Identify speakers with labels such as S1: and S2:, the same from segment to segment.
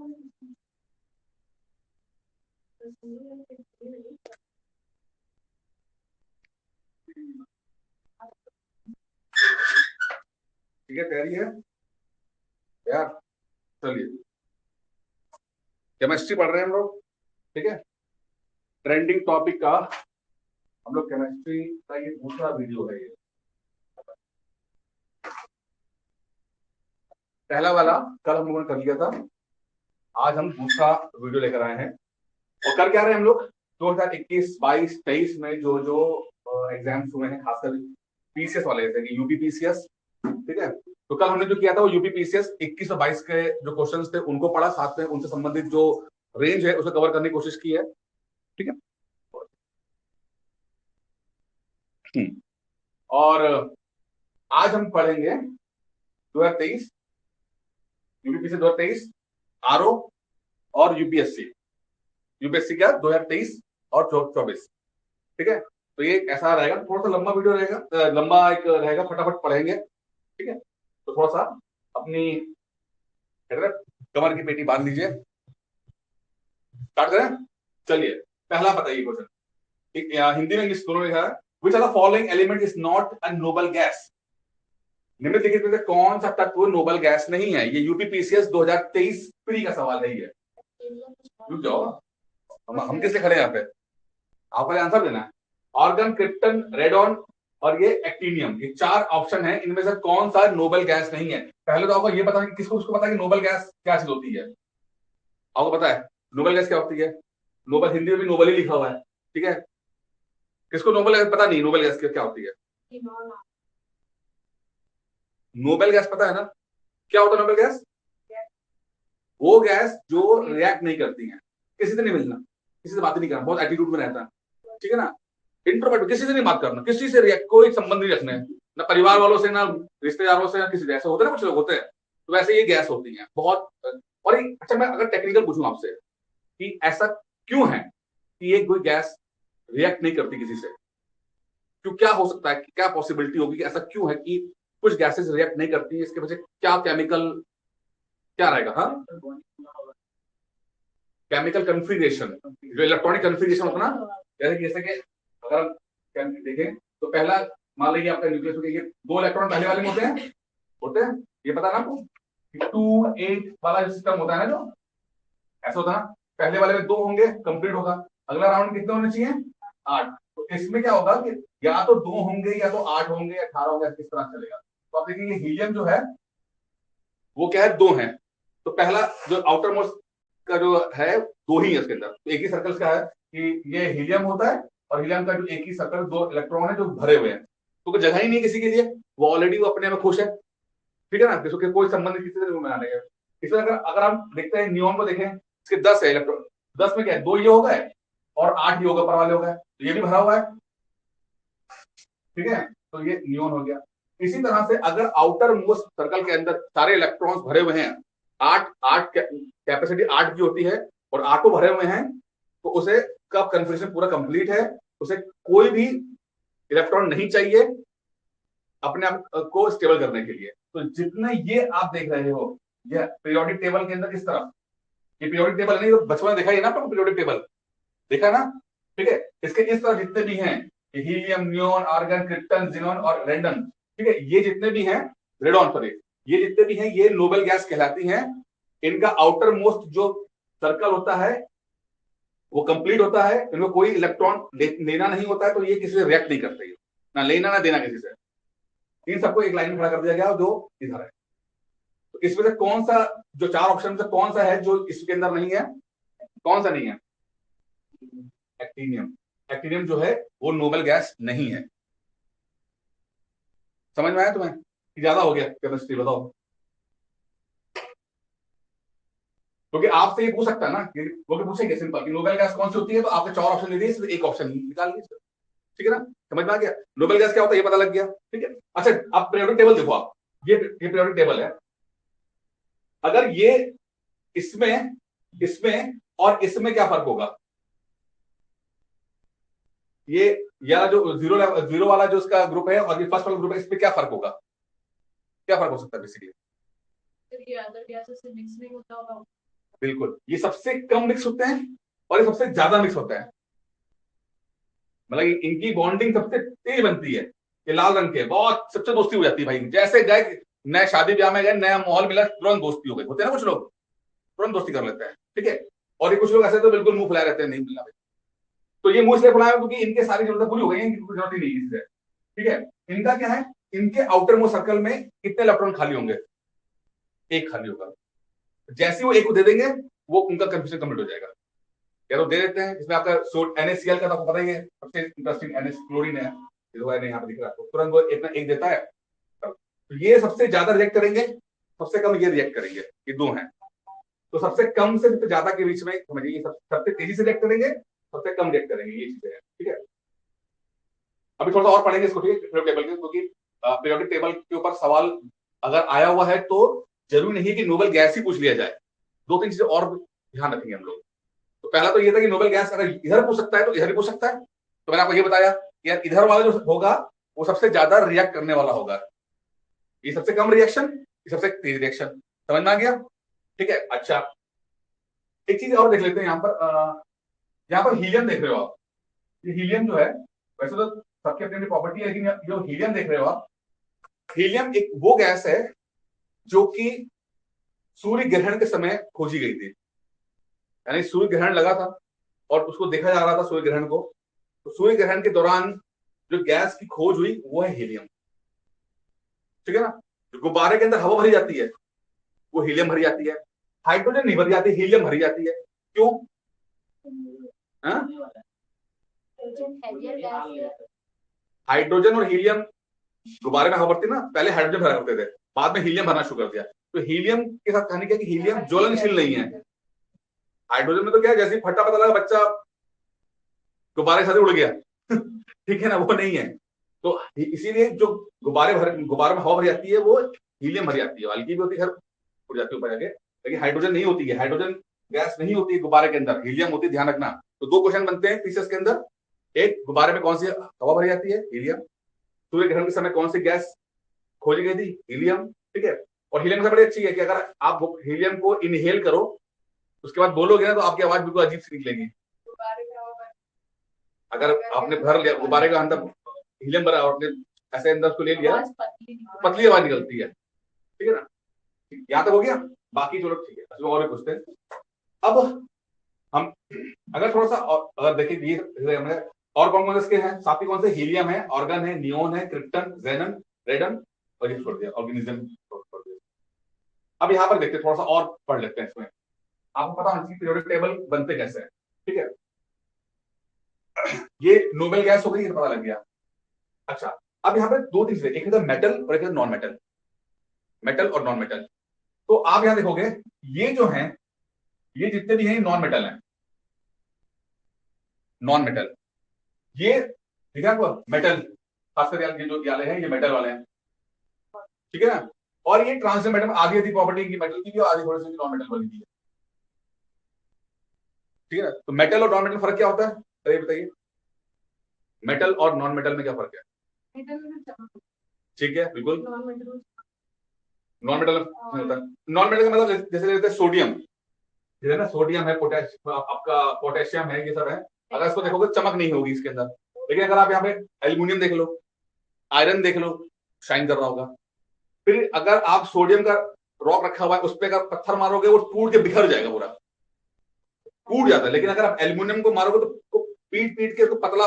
S1: ठीक है, तैयारी है यार? चलिए, केमिस्ट्री पढ़ रहे हैं हम लोग, ठीक है। ट्रेंडिंग टॉपिक का हम लोग केमिस्ट्री का ये दूसरा वीडियो है। ये पहला वाला कल हम लोगों ने कर लिया था, आज हम दूसरा वीडियो लेकर आए हैं। और कर क्या रहे हैं हम लोग? 2021, 22, 23 में जो जो एग्जाम्स हुए हैं, खासकर पीसीएस वाले, जैसे कि यूपी पीसीएस, ठीक है। तो कल हमने जो किया था वो यूपी पीसीएस 21 और 22 के जो क्वेश्चंस थे उनको पढ़ा, साथ में उनसे संबंधित जो रेंज है उसे कवर करने की कोशिश की है, ठीक है। और आज हम पढ़ेंगे 2023 यूपी से 2023 आरओ और यूपीएससी। यूपीएससी क्या 2023 और 24, ठीक है। तो ये ऐसा रहेगा, थोड़ा सा लंबा वीडियो रहेगा, लंबा एक रहेगा, फटाफट पढ़ेंगे, ठीक है। तो थोड़ा सा अपनी कमर की पेटी बांध लीजिए, स्टार्ट करें। चलिए, पहला बताइए क्वेश्चन, हिंदी में इंग्लिश दोनों लिखा है। Which are the following element is not a noble gas? निम्नलिखित में से कौन सा तत्व नोबल गैस नहीं है? ये यूपी पीसीएस 2023 प्री का सवाल है। ये रुक जाओ, हम किस लिए खड़े हैं यहाँ पे? आप पहले आंसर देना है। ऑर्गन, क्रिप्टन, रेडॉन और ये एक्टिनियम, ये चार ऑप्शन है, इनमें से कौन सा नोबल गैस नहीं है? पहले तो आपको ये पता है कि किसको उसको पता है कि नोबल गैस क्या चीज होती है? आपको पता है नोबल गैस क्या होती है? नोबल हिंदी में भी नोबल ही लिखा हुआ है, ठीक है। किसको नोबल गैस पता नहीं? नोबल गैस क्या होती है? नोबल गैस पता है ना? क्या होता है नोबल गैस? वो गैस जो रिएक्ट नहीं करती है, किसी से नहीं मिलना, किसी से बात नहीं करना, बहुत एटीट्यूड में रहता है, ठीक है ना। इंट्रोवर्ट, किसी से नहीं बात करना, किसी से रिएक्ट, कोई संबंध नहीं रखने, ना परिवार वालों से, ना रिश्तेदारों से, ना किसी से। ऐसे होते हैं ना कुछ लोग होते हैं, तो वैसे ये गैस होती है बहुत। और अच्छा, मैं अगर टेक्निकल पूछूं आपसे कि ऐसा क्यों है कि ये कोई गैस रिएक्ट नहीं करती किसी से, क्यों, क्या हो सकता है, क्या पॉसिबिलिटी होगी कि ऐसा क्यों है कि कुछ गैसेस रिएक्ट नहीं करती? इसके वजह क्या केमिकल क्या रहेगा? हाँ, केमिकल कन्फिग्रेशन, जो इलेक्ट्रॉनिक कन्फिग्रेशन होता है ना, जैसे कि अगर हम देखें तो पहला, मान लीजिए आपका न्यूक्लियस हो गया, ये दो इलेक्ट्रॉन पहले वाले में होते हैं, ये पता ना आपको? 2 8 वाला जो सिस्टम होता है ना, जो ऐसा होता है ना, पहले वाले में 2 होंगे, कंप्लीट होगा। अगला राउंड कितने होने चाहिए? 8। तो इसमें क्या होगा कि या तो 2 होंगे, या तो 8 होंगे, या 18 होंगे, किस तरह चलेगा। तो आप देखेंगे हीलियम जो है वो क्या है, 2 है। तो पहला जो आउटर मोस्ट का जो है, 2 ही है उसके अंदर। तो एक ही सर्कल का है कि ये हीलियम होता है, और हीलियम का जो एक ही सर्कल 2 इलेक्ट्रॉन है जो भरे हुए हैं, तो कोई जगह ही नहीं है किसी के लिए, वो ऑलरेडी वो अपने में खुश है, ठीक है ना। जिसको कोई संबंध किसी से नहीं बनाने का। इसमें अगर अगर हम देखते हैं नियॉन को, देखें इसके 10 है इलेक्ट्रॉन, 10 में क्या है, 2 ये होगा और 8 ये होगा, पर वाले होगा, तो ये भी भरा हुआ है, ठीक है। तो ये नियॉन हो गया। इसी तरह से अगर आउटर मोस्ट सर्कल के अंदर सारे इलेक्ट्रॉन्स भरे हुए हैं, 8 8 कैपेसिटी 8 की होती है, और 8 भरे हुए हैं, तो उसे कब कन्फर्मेशन पूरा कंप्लीट है, उसे कोई भी इलेक्ट्रॉन नहीं चाहिए अपने आप को स्टेबल करने के लिए। तो जितने ये आप देख रहे हो, ये पीरियोडिक टेबल के अंदर किस तरह, ये पीरियोडिक टेबल नहीं, बचपन में देखा ही ना आपको, पीरियोडिक टेबल देखा ना, ठीक है। इसके इस तरह जितने भी हैं, helium, neon, argon, krypton, xenon और रेंडन, ठीक है, ये जितने भी हैं, रेडॉन सॉरी, ये जितने भी हैं, ये नोबल गैस कहलाती हैं। इनका आउटर मोस्ट जो सर्कल होता है वो कंप्लीट होता है, इनमें कोई इलेक्ट्रॉन लेना नहीं होता है, तो ये किसी से रिएक्ट नहीं करते, ना लेना ना देना किसी से। इन सबको एक लाइन में खड़ा कर दिया गया जो इधर है। तो इसमें से कौन सा, जो 4 ऑप्शन से कौन सा है जो इसके अंदर नहीं है? कौन सा नहीं है? एक्टिनियम। एक्टिनियम जो है वो नोबल गैस नहीं है। समझ में आया तुम्हें कि ज्यादा हो गया केमिस्ट्री? बताओ, क्योंकि आपसे ये पूछ सकता है ना कि वो भी पूछेंगे सिंपल कि नोबल गैस कौन सी होती है, तो आपने 4 ऑप्शन दे दिए, इसमें एक ऑप्शन निकाल लीजिए, ठीक है ना। समझ में आ गया नोबल गैस क्या होता है, ये पता लग गया, ठीक है। अच्छा, आप पीरियोडिक टेबल देखो, आप ये पीरियोडिक टेबल है। अगर ये इसमें इसमें और इसमें क्या फर्क होगा? ये या जो जीरो वाला जो उसका ग्रुप है और ये फर्स्ट वाला ग्रुप है, इसमें क्या फर्क होगा? क्या फर्क हो सकता है बेसिकली?
S2: ये अदर गैसेस से मिक्स नहीं होता होगा।
S1: बिल्कुल, ये सबसे कम मिक्स होते हैं और ये सबसे ज्यादा मिक्स होता है। मतलब इनकी बॉन्डिंग सबसे तेज बनती है। ये लाल रंग के बहुत सबसे दोस्ती हो जाती है भाई, जैसे गए नए शादी ब्याह में गए, नया माहौल मिला, तुरंत दोस्ती हो गई। होते हैं ना कुछ लोग तुरंत दोस्ती कर लेते हैं, ठीक है। और ये कुछ लोग ऐसे तो बिल्कुल मुंह फुलाए रहते हैं, नहीं मिलना भाई। तो ये मुंह इसलिए फुलाए क्योंकि इनके सारी जरूरतें पूरी हो गई हैं, इनकी कोई जरूरत ही नहीं है इससे, ठीक है। इनका क्या है, इनके आउटर मोस्ट सर्कल में कितने इलेक्ट्रॉन खाली होंगे, एक खाली होगा। जैसे वो एक को दे देंगे वो उनका कंफ्यूजन कंप्लीट हो जाएगा। या तो दे देते हैं, इसमें आपका NaCl का तो आपको पता ही है, सबसे इंटरेस्टिंग NH क्लोरीन है, यहाँ पे दिख रहा है, तुरंत वो इतना एक देता है। तो ये सबसे ज्यादा रिएक्ट करेंगे, सबसे कम ये रिएक्ट करेंगे, ये दो हैं। तो सबसे कम से सबसे ज्यादा के बीच में समझिए, ये सबसे तेजी से रिएक्ट करेंगे, सबसे कम रिएक्ट करेंगे, ये चीजें हैं, ठीक है। अभी थोड़ा सा और पढ़ेंगे इसको, ठीक है, पीरियोडिक टेबल के, क्योंकि पीरियोडिक टेबल के ऊपर सवाल अगर आया हुआ है तो जरूरी नहीं कि नोबेल गैस ही पूछ लिया जाए, दो तीन चीजें और ध्यान रखेंगे हम लोग। तो पहला तो ये था कि नोबेल गैस अगर इधर पूछ सकता है तो इधर ही पूछ सकता है। तो मैंने आपको ये बताया कि यार इधर वाला जो होगा वो सबसे ज्यादा रिएक्ट करने वाला होगा, ये सबसे कम रिएक्शन, ये सबसे तेज रिएक्शन। समझ में आ गया, ठीक है। अच्छा, एक चीज और देख लेते हैं यहाँ पर हीलियम देख रहे हो आप। ये हीलियम जो है, वैसे तो सबकी अपनी अपनी प्रॉपर्टी है, लेकिन जो हीलियम देख रहे हो आप, हीलियम एक वो गैस है जो कि सूर्य ग्रहण के समय खोजी गई थी। यानी सूर्य ग्रहण लगा था और उसको देखा जा रहा था सूर्य ग्रहण को, तो सूर्य ग्रहण के दौरान जो गैस की खोज हुई वो है हीलियम, ठीक है ना। जो गुब्बारे के अंदर हवा भरी जाती है वो हीलियम भरी जाती है, हाइड्रोजन नहीं भरी जाती, हीलियम भरी जाती है। क्यों? हाइड्रोजन और हीलियम गुब्बारे में हवा भरती ना, पहले हाइड्रोजन भरा करते थे, बाद में हीलियम भरना शुरू कर दिया। तो हीलियम के साथ कहानी क्या कि हीलियम ज्वलनशील नहीं है। हाइड्रोजन में तो क्या है, जैसे फटा पता लगा बच्चा गुब्बारे के साथ उड़ गया ठीक है ना, वो नहीं है। तो इसीलिए जो गुब्बारे में हवा भरी जाती है वो हीलियम भरी जाती है, हल्की भी होती है, उड़ जाती है ऊपर जाके, लेकिन हाइड्रोजन नहीं होती है, हाइड्रोजन गैस नहीं होती है गुब्बारे के अंदर, हीलियम होती है, ध्यान रखना। तो दो क्वेश्चन बनते हैं पीसीएस के अंदर, एक गुब्बारे में कौन सी हवा भरी जाती है, हीलियम। सूर्य ग्रहण के समय कौन सी गैस खोजी गई थी, हीलियम, ठीक है। और हीलियम से बड़ी अच्छी है कि अगर आप हीलियम को इनहेल करो उसके बाद बोलोगे ना तो आपकी आवाज बिल्कुल अजीब सी निकलेगी। अगर आपने भर लिया गुब्बारे का अंदर हीलियम भरा और ऐसे अंदर उसको ले लिया, पतली आवाज निकलती है, ठीक है ना। यहाँ तक हो गया, बाकी चलो ठीक है, इसमें और भी पूछते हैं। अब हम अगर थोड़ा सा अगर देखिए ये और कौन कौन से हैं साथी, कौन से हीलियम है, ऑर्गन है, नियोन है, क्रिप्टन, जेनन, रेडन, और ये छोड़ दिया ऑर्गेनिज्म छोड़ दिया। अब यहाँ पर देखते थोड़ा सा और पढ़ लेते हैं इसमें, आपको पता है पीरियोडिक टेबल बनते कैसे हैं, ठीक है। ये नोबेल गैस हो गई, ये पता लग गया। अच्छा, अब यहाँ पे दो चीजें, एक है मेटल और एक है नॉन मेटल, मेटल और नॉन मेटल। तो आप यहां देखोगे ये जो है, ये जितने भी हैं नॉन मेटल हैं, नॉन मेटल। ये ठीक है आपको, मेटल खासकर ये जो वाले हैं ये मेटल वाले हैं, ठीक है ना। और ये ट्रांसफर मेटल आधी आधी प्रॉपर्टी की मेटल की भी और आधी थोड़ी सी नॉन मेटल वाली की है, ठीक है ना। तो मेटल और नॉन मेटल फर्क क्या होता है, तो ये बताइए, मेटल और नॉन मेटल में क्या फर्क है? ठीक है, बिल्कुल नॉन मेटल होता है। नॉन मेटल का मतलब जैसे सोडियम, जैसे ना सोडियम है, पोटेशियम, आपका पोटेशियम है, ये सब है। अगर इसको देखोगे चमक नहीं होगी इसके अंदर, लेकिन अगर आप यहाँ पे एल्यूमिनियम देख लो, आयरन देख लो, शाइन कर रहा होगा। फिर अगर आप सोडियम का रॉक रखा हुआ है उस पर अगर पत्थर मारोगे वो टूट के बिखर जाएगा, पूरा टूट जाता है। लेकिन अगर आप एल्यूमिनियम को मारोगे तो पीट पीट के उसको पतला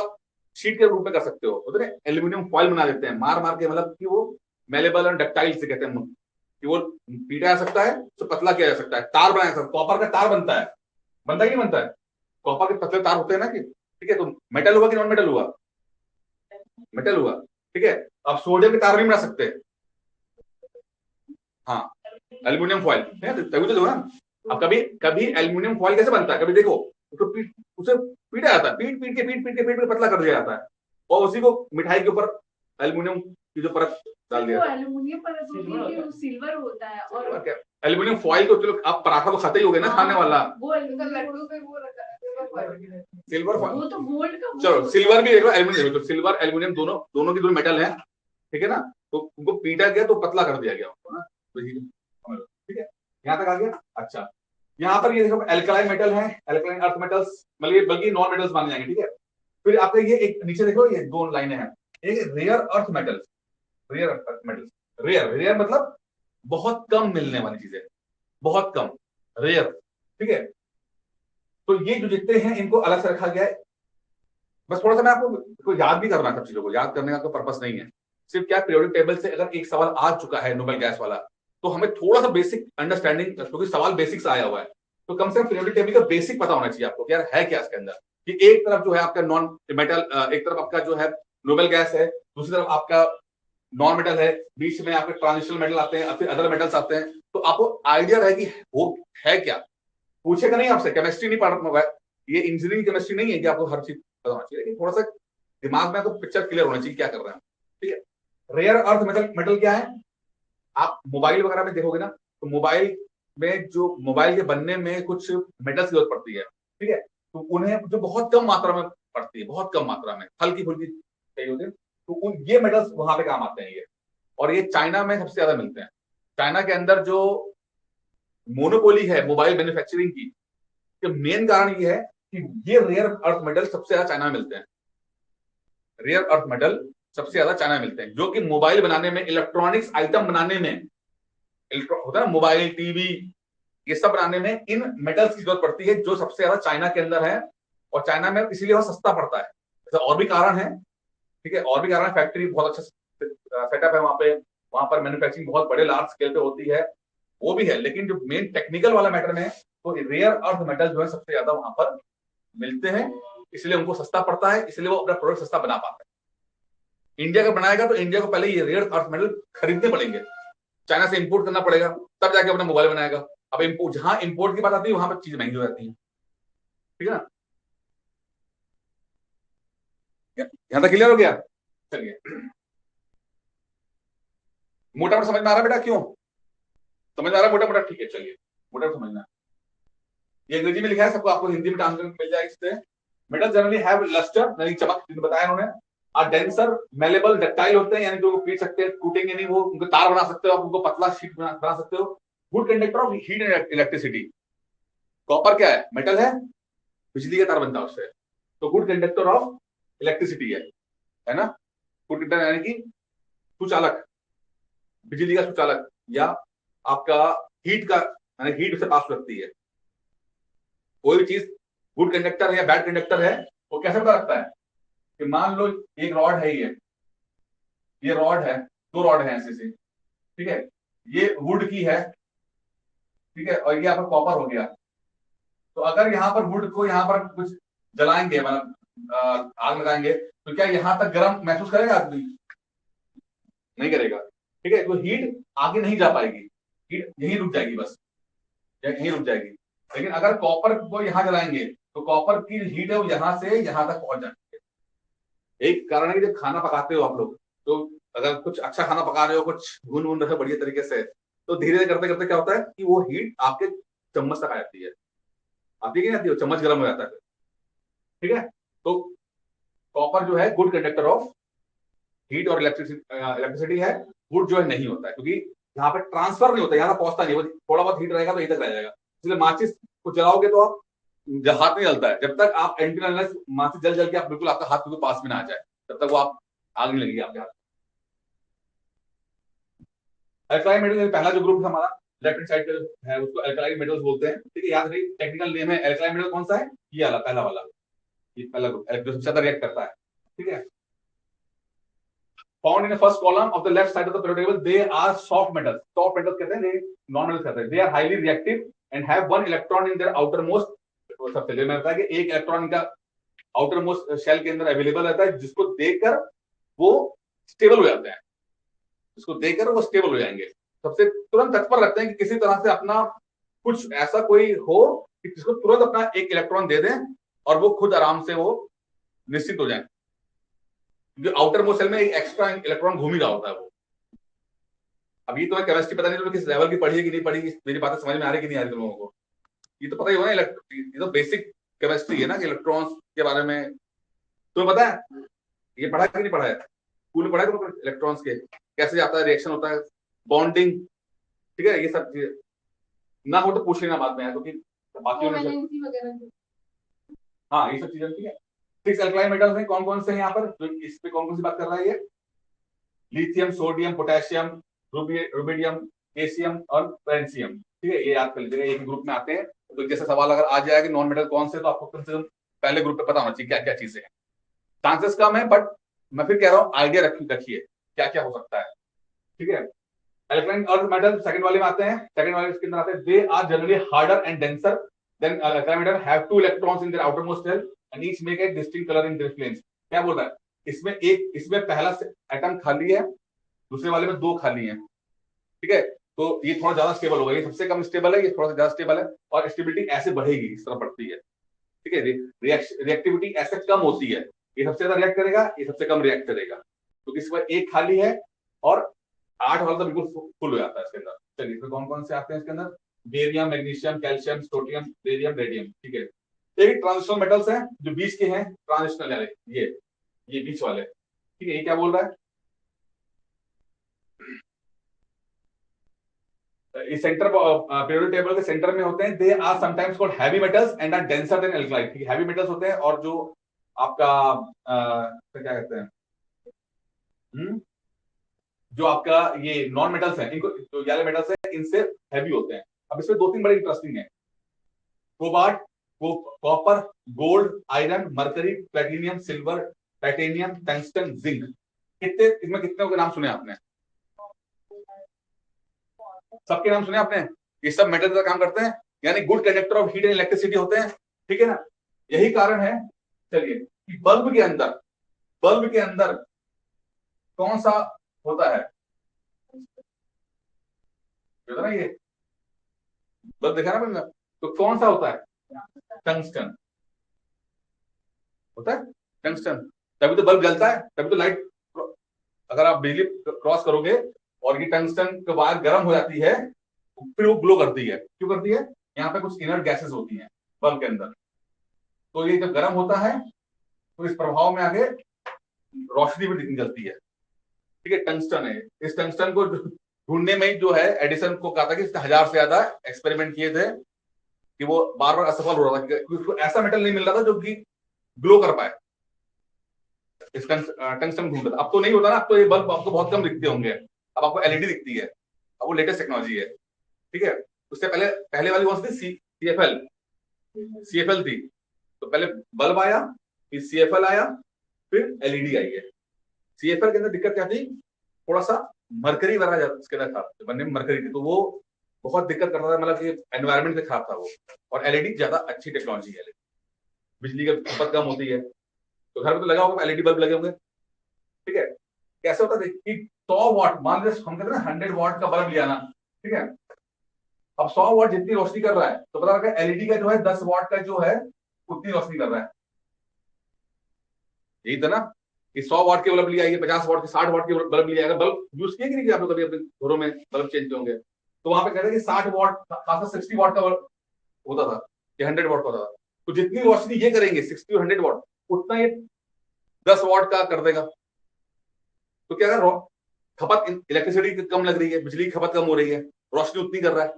S1: शीट के रूप में कर सकते हो, तो एल्यूमिनियम फॉइल बना देते हैं मार मार के, मतलब कि वो मेलेबल और डक्टाइल से कहते हैं कि वो पीटा जा सकता है, तो पतला किया जा सकता है, तार बनाया जा सकता है। कॉपर का तार बनता है, बनता ही नहीं बनता है, कॉपर के पतले तार होते हैं ना, कि ठीक है। तो मेटल हुआ कि नॉन मेटल हुआ, मेटल हुआ, ठीक है। आप सोडियम के तार नहीं बना सकते, हाँ, एल्यूमिनियम फॉइल तभी तो ना। अब कभी कभी एल्यूमिनियम फॉइल कैसे बनता है, कभी देखो उसे पीटा जाता है, पीट के पतला कर दिया जाता है, और उसी को मिठाई के ऊपर एल्यूमिनियम की जो परत डाल दिया,
S2: एल्यूमिनियम परत होती है कि सिल्वर होता है, और
S1: एल्यूमिनियम फॉइल को चलो आप पराठा तो खाते ही होगे ना, खाने वाला
S2: वो लड्डू पे वो
S1: सिल्वर फॉइल,
S2: वो तो गोल्ड का,
S1: चलो सिल्वर भी देख लो, एल्यूमिनियम, तो सिल्वर एल्यूमिनियम दोनों दोनों की दोनों मेटल है, ठीक है ना। तो उनको पीटा गया तो पतला कर दिया गया, ठीक है, यहाँ तक आ गया। अच्छा, यहाँ पर ये देखो एल्कलाइन मेटल है, एल्कलाइन अर्थ मेटल्स, बल्कि नॉन मेटल्स माने जाएंगे, ठीक है। फिर आपके ये एक नीचे देखो ये दो लाइनें हैं, एक rare earth metals, rare earth metals, rare rare मतलब बहुत कम मिलने वाली चीजें, बहुत कम, रेयर, ठीक है। तो ये जो जितने हैं इनको अलग से रखा गया है। बस थोड़ा सा मैं आपको याद भी करना है, सब चीजों को याद करने का कोई पर्पस नहीं है, सिर्फ क्या पीरियोडिक टेबल से अगर एक सवाल आ चुका है नोबेल गैस वाला, तो हमें थोड़ा सा बेसिक अंडरस्टैंडिंग, क्योंकि सवाल बेसिक से आया हुआ है, तो कम से कम पीरियोडिक टेबल का बेसिक पता होना चाहिए आपको कि यार है क्या इसके अंदर, कि एक तरफ जो है आपका नॉन मेटल, एक तरफ आपका जो है नोबेल गैस है, दूसरी तरफ आपका नॉन मेटल है, बीच में आपके ट्रांजिशनल मेटल आते हैं, फिर अदर मेटल्स आते हैं, तो आपको आइडिया रहे कि वो है क्या। पूछेगा नहीं आपसे, केमिस्ट्री नहीं पढ़, ये इंजीनियरिंग केमिस्ट्री नहीं है कि आपको हर चीज पता होना चाहिए, लेकिन थोड़ा सा दिमाग में तो पिक्चर क्लियर होना चाहिए क्या कर रहे हैं, ठीक है। रेयर अर्थ मेटल, मेटल क्या है, आप मोबाइल वगैरह में देखोगे ना, तो मोबाइल में जो मोबाइल के बनने में कुछ मेटल्स की जरूरत पड़ती है, ठीक है, तो उन्हें जो बहुत कम मात्रा में पड़ती है, बहुत कम मात्रा में, हल्की फुल्की चाहिए होती है, तो उन ये मेटल्स वहां पे काम आते हैं ये। और ये चाइना में सबसे ज्यादा मिलते हैं। चाइना के अंदर जो मोनोपोली है मोबाइल मैन्युफैक्चरिंग की, तो मेन कारण ये है कि ये रेयर अर्थ मेटल सबसे ज्यादा चाइना में मिलते हैं। रेयर अर्थ मेटल सबसे ज्यादा चाइना में मिलते हैं, जो कि मोबाइल बनाने में, इलेक्ट्रॉनिक्स आइटम बनाने में, होता है मोबाइल, टीवी, ये सब बनाने में इन मेटल्स की जरूरत पड़ती है, जो सबसे ज्यादा चाइना के अंदर है। और चाइना में इसीलिए वहां सस्ता पड़ता है। तो और भी कारण है, ठीक है, और भी कारण है, फैक्ट्री बहुत अच्छा सेटअप है वहां पे, वहां पर मैन्युफैक्चरिंग बहुत बड़े लार्ज स्केल पे होती है, वो भी है। लेकिन जो मेन टेक्निकल वाला मैटर में, तो रेयर अर्थ मेटल जो है सबसे ज्यादा वहां पर मिलते हैं, इसलिए उनको सस्ता पड़ता है, इसलिए वो अपना प्रोडक्ट सस्ता बना पाते हैं। इंडिया का बनाएगा तो इंडिया को पहले ये रेयर अर्थ मेटल खरीदने पड़ेंगे, चाइना से इंपोर्ट करना पड़ेगा, तब जाके अपना मोबाइल बनाएगा। अब इम्पोर्ट, जहां इंपोर्ट की बात आती है वहां पर चीज महंगी हो जाती है, ठीक है ना। यहां तक क्लियर हो गया? चलिए, मोटा मोटा समझ में आ रहा है बेटा? क्यों समझ में आ रहा है मोटा मोटा? ठीक है, चलिए, मोटा मोटा समझना। ये अंग्रेजी में लिखा है, सबको आपको हिंदी में ट्रांसलेट मिल जाएगा इससे। मेटल जनरली हैव लस्टर, यानी चमक, बताया उन्होंने। और डेंसर मेलेबल डक्टाइल होते हैं, यानी जो पीट सकते हैं, टूटेंगे नहीं वो, उनको तार बना सकते हो आप, उनको पतला शीट बना सकते हो। Good conductor of heat and electricity. Copper क्या है? मेटल है, बिजली का तार बनता है उससे, तो गुड कंडक्टर ऑफ इलेक्ट्रिसिटी है ना। गुड कंडक्टर यानी कि सुचालक, बिजली का सुचालक, या आपका हीट का, यानी हीट से पास करती है। कोई भी चीज गुड कंडक्टर है या बैड कंडक्टर है, वो कैसे पता लगता है? कि मान लो एक रॉड है, ये रॉड है, दो रॉड है ऐसे से, ठीक है, ये वुड की है, ठीक है, और ये आपका कॉपर हो गया। तो अगर यहाँ पर वुड को यहाँ पर कुछ जलाएंगे, मतलब आग लगाएंगे, तो क्या यहाँ तक गर्म महसूस करेगा आदमी? नहीं करेगा, ठीक है। तो हीट आगे नहीं जा पाएगी, हीट यहीं रुक जाएगी, बस यहीं रुक जाएगी। लेकिन अगर कॉपर को यहाँ जलाएंगे, तो कॉपर की हीट है वो यहाँ से यहाँ तक पहुंच जाती है। एक कारण है कि जब खाना पकाते हो आप लोग, तो अगर कुछ अच्छा खाना पका रहे हो, कुछ भून भून रहे हो बढ़िया तरीके से, तो धीरे धीरे करते करते क्या होता है कि वो हीट आपके चम्मच तक आ जाती है, आती है कि नहीं आती है? चम्मच गर्म हो जाता है, ठीक है। तो कॉपर जो है गुड कंडक्टर ऑफ हीट और इलेक्ट्रिसिटी है। वुड जो है नहीं होता है, क्योंकि यहाँ पे ट्रांसफर नहीं होता, यहाँ पहुंचता नहीं, वो थोड़ा बहुत हीट रहेगा तो यहीं तक रह जाएगा। इसलिए माचिस को जलाओगे तो आप, हाथ नहीं जलता है जब तक आप एंटी, माचिस जल जल के आप बिल्कुल, आपका हाथ बिल्कुल पास में ना आ जाए, तब तक वो आप आग नहीं लगेगी आपके हाथ। अल्कलाइन मेटल पहला जो ग्रुप है हमारा, लेफ्ट हैंड साइड पे है, उसको अल्कलाइन मेटल्स बोलते हैं, ठीक है। याद रखिए टेक्निकल नेम है। अल्कलाइन मेटल कौन सा है? ये वाला, पहला वाला, ये पहला ग्रुप जो सबसे ज्यादा रिएक्ट करता है, ठीक है। Found in the first column of the left side of the periodic table, they are soft metals. Soft metals कहते हैं, they non metals कहते हैं। They are highly reactive and have one electron in their outermost, सबसे पहले मैं बताया कि एक इलेक्ट्रॉन का outermost शेल के अंदर अवेलेबल रहता है, जिसको देकर वो स्टेबल हो जाते हैं, जिसको देकर वो स्टेबल हो जाएंगे। सबसे तुरंत तत्पर रखते हैं कि किसी तरह से अपना कुछ ऐसा कोई हो कि जिसको तुरंत अपना एक इलेक्ट्रॉन दे दें और वो खुद आराम से वो निश्चित हो जाए, क्योंकि आउटर मोस्ट सेल में एक एक्स्ट्रा इलेक्ट्रॉन घूम ही रहा होता है वो। अब ये तो है केमिस्ट्री, पता नहीं तो किस लेवल की पढ़ी है कि नहीं पढ़ी, मेरी बातें समझ में आ रही कि नहीं आ रही तुम लोगों को? ये तो पता ही होगा ना, ये तो बेसिक केमिस्ट्री है ना, कि इलेक्ट्रॉन्स के बारे में तुम्हें पता है, ये पढ़ा कि नहीं पढ़ा है? स्कूल में पढ़ा है तुमको इलेक्ट्रॉन्स के कैसे जाता है, रिएक्शन होता है, बॉन्डिंग, ठीक है, ये सब चीजें। ना हो तो पूछ लेना बाद में, क्योंकि बाकी
S2: कोवेलेंसी वगैरह जो।
S1: हाँ ये सब चीजें ठीक है। 6 अल्कलाइन मेटल्स हैं, कौन कौन से हैं यहाँ पर, जो इस पे कौन कौन सी बात कर रहा है ये, लिथियम, सोडियम, पोटेशियम, रुबिडियम, केसियम और फ्रेंसियम, ठीक है। ये याद कर लीजिएगा, एक ग्रुप में आते हैं। तो जैसे सवाल अगर आ जाए कि नॉन मेटल कौन से, तो आपको कम से कम पहले ग्रुप पे पता होना चाहिए क्या क्या चीजें हैं। चांसेस कम है, बट मैं फिर कह रहा हूँ आइडिया रखिए क्या क्या हो सकता है, ठीक है। अल्कलाइन अर्थ मेटल सेकंड वाले में आते हैं, सेकंड वाले इसके अंदर आते हैं, they are generally harder and denser than alkaline metal, have 2 electrons in their outermost shell and each make a distinct color in their flames। क्या बोल रहा है, इसमें पहला एटम खाली है, दूसरे वाले में 2 खाली हैं, ठीक है। तो ये थोड़ा ज्यादा स्टेबल होगा, ये सबसे कम स्टेबल है, ये थोड़ा सा ज्यादा स्टेबल है, और स्टेबिलिटी ऐसे बढ़ेगी, इस तरह बढ़ती है, ठीक है। रिएक्टिविटी ऐसे कम होती है, ये सबसे ज्यादा रिएक्ट करेगा, ये सबसे कम रिएक्ट करेगा, क्योंकि इसमें एक खाली है और 8 वाला तो बिल्कुल फुल हो जाता है इसके अंदर। चलिए इसमें कौन कौन से आते हैं इसके अंदर, barium, magnesium, calcium, strontium, barium, radium, ठीक है। एक ट्रांजिशनल मेटल्स हैं जो बीच के हैं, ट्रांजिशनल है ये बीच वाले, ठीक है। ये क्या बोल रहा है, इस सेंटर पीरियोडिक टेबल के सेंटर में होते हैं, they are sometimes called heavy metals and are denser than alkaline, ठीक है। हैवी मेटल्स होते हैं, और जो आपका क्या कहते हैं, जो आपका ये नॉन मेटल्स हैं, इनको जो येलो मेटल्स हैं इनसे हैवी होते हैं। अब इसमें 2-3 बड़े इंटरेस्टिंग है, cobalt, copper, gold, iron, mercury, platinum, silver, titanium, tungsten, zinc. इसमें कितने के नाम सुने आपने, सबके नाम सुने आपने, ये सब मेटल का काम करते हैं, यानी good conductor of heat and electricity होते हैं, ठीक है ना। यही कारण है, चलिए, कि बल्ब के अंदर कौन सा होता है, ना ये बल्ब देखा ना, तो कौन सा होता है, टंगस्टन होता है, टंगस्टन। तभी तो बल्ब जलता है, तभी तो लाइट, अगर आप बिजली क्रॉस करोगे और ये टंगस्टन की वायर गर्म हो जाती है, फिर वो ग्लो करती है, क्यों करती है, यहाँ पे कुछ इनर गैसेस होती हैं बल्ब के अंदर, तो ये जब गर्म होता है तो इस प्रभाव में आगे रोशनी भी निकलती है, ठीक है। टंगस्टन है, इस टंगस्टन को ढूंढने में जो है एडिसन को कहा था कि 1000 से ज्यादा एक्सपेरिमेंट किए थे, कि वो बार बार असफल हो रहा था, क्योंकि उसको ऐसा मेटल नहीं मिल रहा था जो कि ग्लो कर पाए, इस टंगस्टन ढूंढ रहा था। अब तो नहीं होता ना, अब तो ये बल्ब आपको बहुत कम दिखते होंगे, अब आपको एलईडी दिखती है, अब वो लेटेस्ट टेक्नोलॉजी है, ठीक है। उससे पहले वाली कौन सी थी, सीएफएल थी, तो पहले बल्ब आया, फिर सीएफएल आया, फिर एलईडी आई है। सीएफएल के अंदर दिक्कत क्या थी, थोड़ा सा मरकरी वगैरह उसके अंदर था, बनने में मरकरी थी, तो वो बहुत दिक्कत करता था, मतलब कि एनवायरमेंट से खराब था वो। और एलईडी ज्यादा अच्छी टेक्नोलॉजी है, बिजली की खपत कम होती है, तो घर में तो लगा होगा एलईडी बल्ब लगे होंगे, ठीक है। कैसे होता है कि 100 वाट, मान लीजिए हम कहते हैं ना 100 वाट का बल्ब लिया ना, ठीक है। अब 100 वाट जितनी रोशनी कर रहा है, तो पता लगा एलईडी का जो है 10 वाट का जो है उतनी रोशनी कर रहा है, यही था ना, कि 100 वाट के बल्ब लिया, ये 50 वाट के, 60 वाट के बल्ब लिया। अगर बल्ब यूज किए कि नहीं, आप लोग कभी अपने घरों में बल्ब चेंज किए होंगे, तो वहां पे कहते हैं कि 60 वाट, खासकर 60 वाट का बल्ब होता था, कि 100 वाट का होता था। तो जितनी रोशनी ये करेंगे 60 और 100 वाट, उतना ये 10 वाट का कर देगा। तो क्या कर, खपत इलेक्ट्रिसिटी कम लग रही है, बिजली की खपत कम हो रही है, रोशनी उतनी कर रहा है,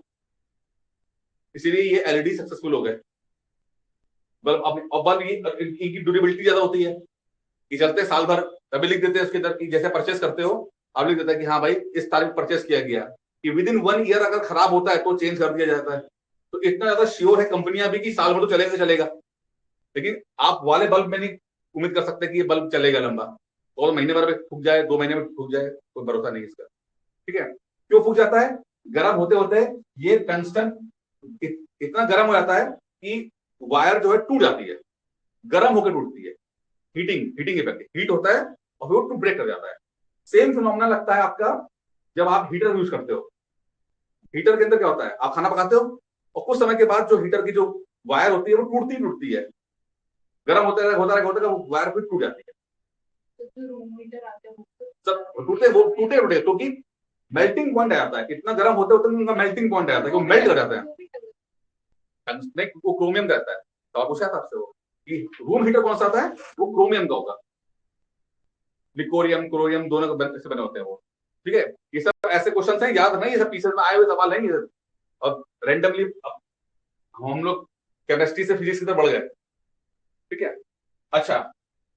S1: इसीलिए ये एलईडी सक्सेसफुल हो गए बल्ब। अब बल्ब इनकी ड्यूरेबिलिटी ज्यादा होती है, कि चलते साल भर। तभी लिख देते हैं उसके अंदर कि जैसे परचेस करते हो, अब लिख देता है कि हाँ भाई इस तारीख परचेस किया गया, कि विद इन 1 ईयर अगर खराब होता है तो चेंज कर दिया जाता है। तो इतना ज्यादा श्योर है कंपनियां भी कि साल भर तो चलेगा चलेगा, लेकिन आप वाले बल्ब में नहीं उम्मीद कर सकते कि ये बल्ब चलेगा लंबा, और महीने भर में फूक जाए, 2 महीने में फूक जाए, कोई भरोसा नहीं इसका, ठीक है। क्यों फूक जाता है, गर्म होते होते ये टंगस्टन इतना गर्म हो जाता है कि वायर जो है टूट जाती है, गर्म होकर टूटती है, हीटिंग इफेक्ट, हीट होता है और फिर वो ब्रेक कर जाता है। सेम फिनोमेना लगता है आपका जब आप हीटर यूज करते हो। हीटर के अंदर क्या होता है, आप खाना पकाते हो और कुछ समय के बाद जो हीटर की जो वायर होती है वो टूटती है, गर्म होता रहेगा वो वायर फिर टूट जाती है,
S2: जो रूम हीटर आते हैं
S1: सब टूटे क्योंकि मेल्टिंग पॉइंट आ जाता है, इतना गर्म होते होते उनका मेल्टिंग पॉइंट आ जाता है, वो मेल्ट कर जाता है। वो क्रोमियम का रहता है, तो आप पूछा था आपसे वो कि रूम हीटर कौन सा आता है, वो क्रोमियम का होगा, लिकोरियम क्रोमियम दोनों से बने होते हैं वो, ठीक है। ये सब ऐसे क्वेश्चन हैं, याद नहीं, ये सब पीछे में आए हुए सवाल नहीं, और रेंडमली हम लोग केमिस्ट्री से फिजिक्स की तरफ बढ़ गए, ठीक है। अच्छा,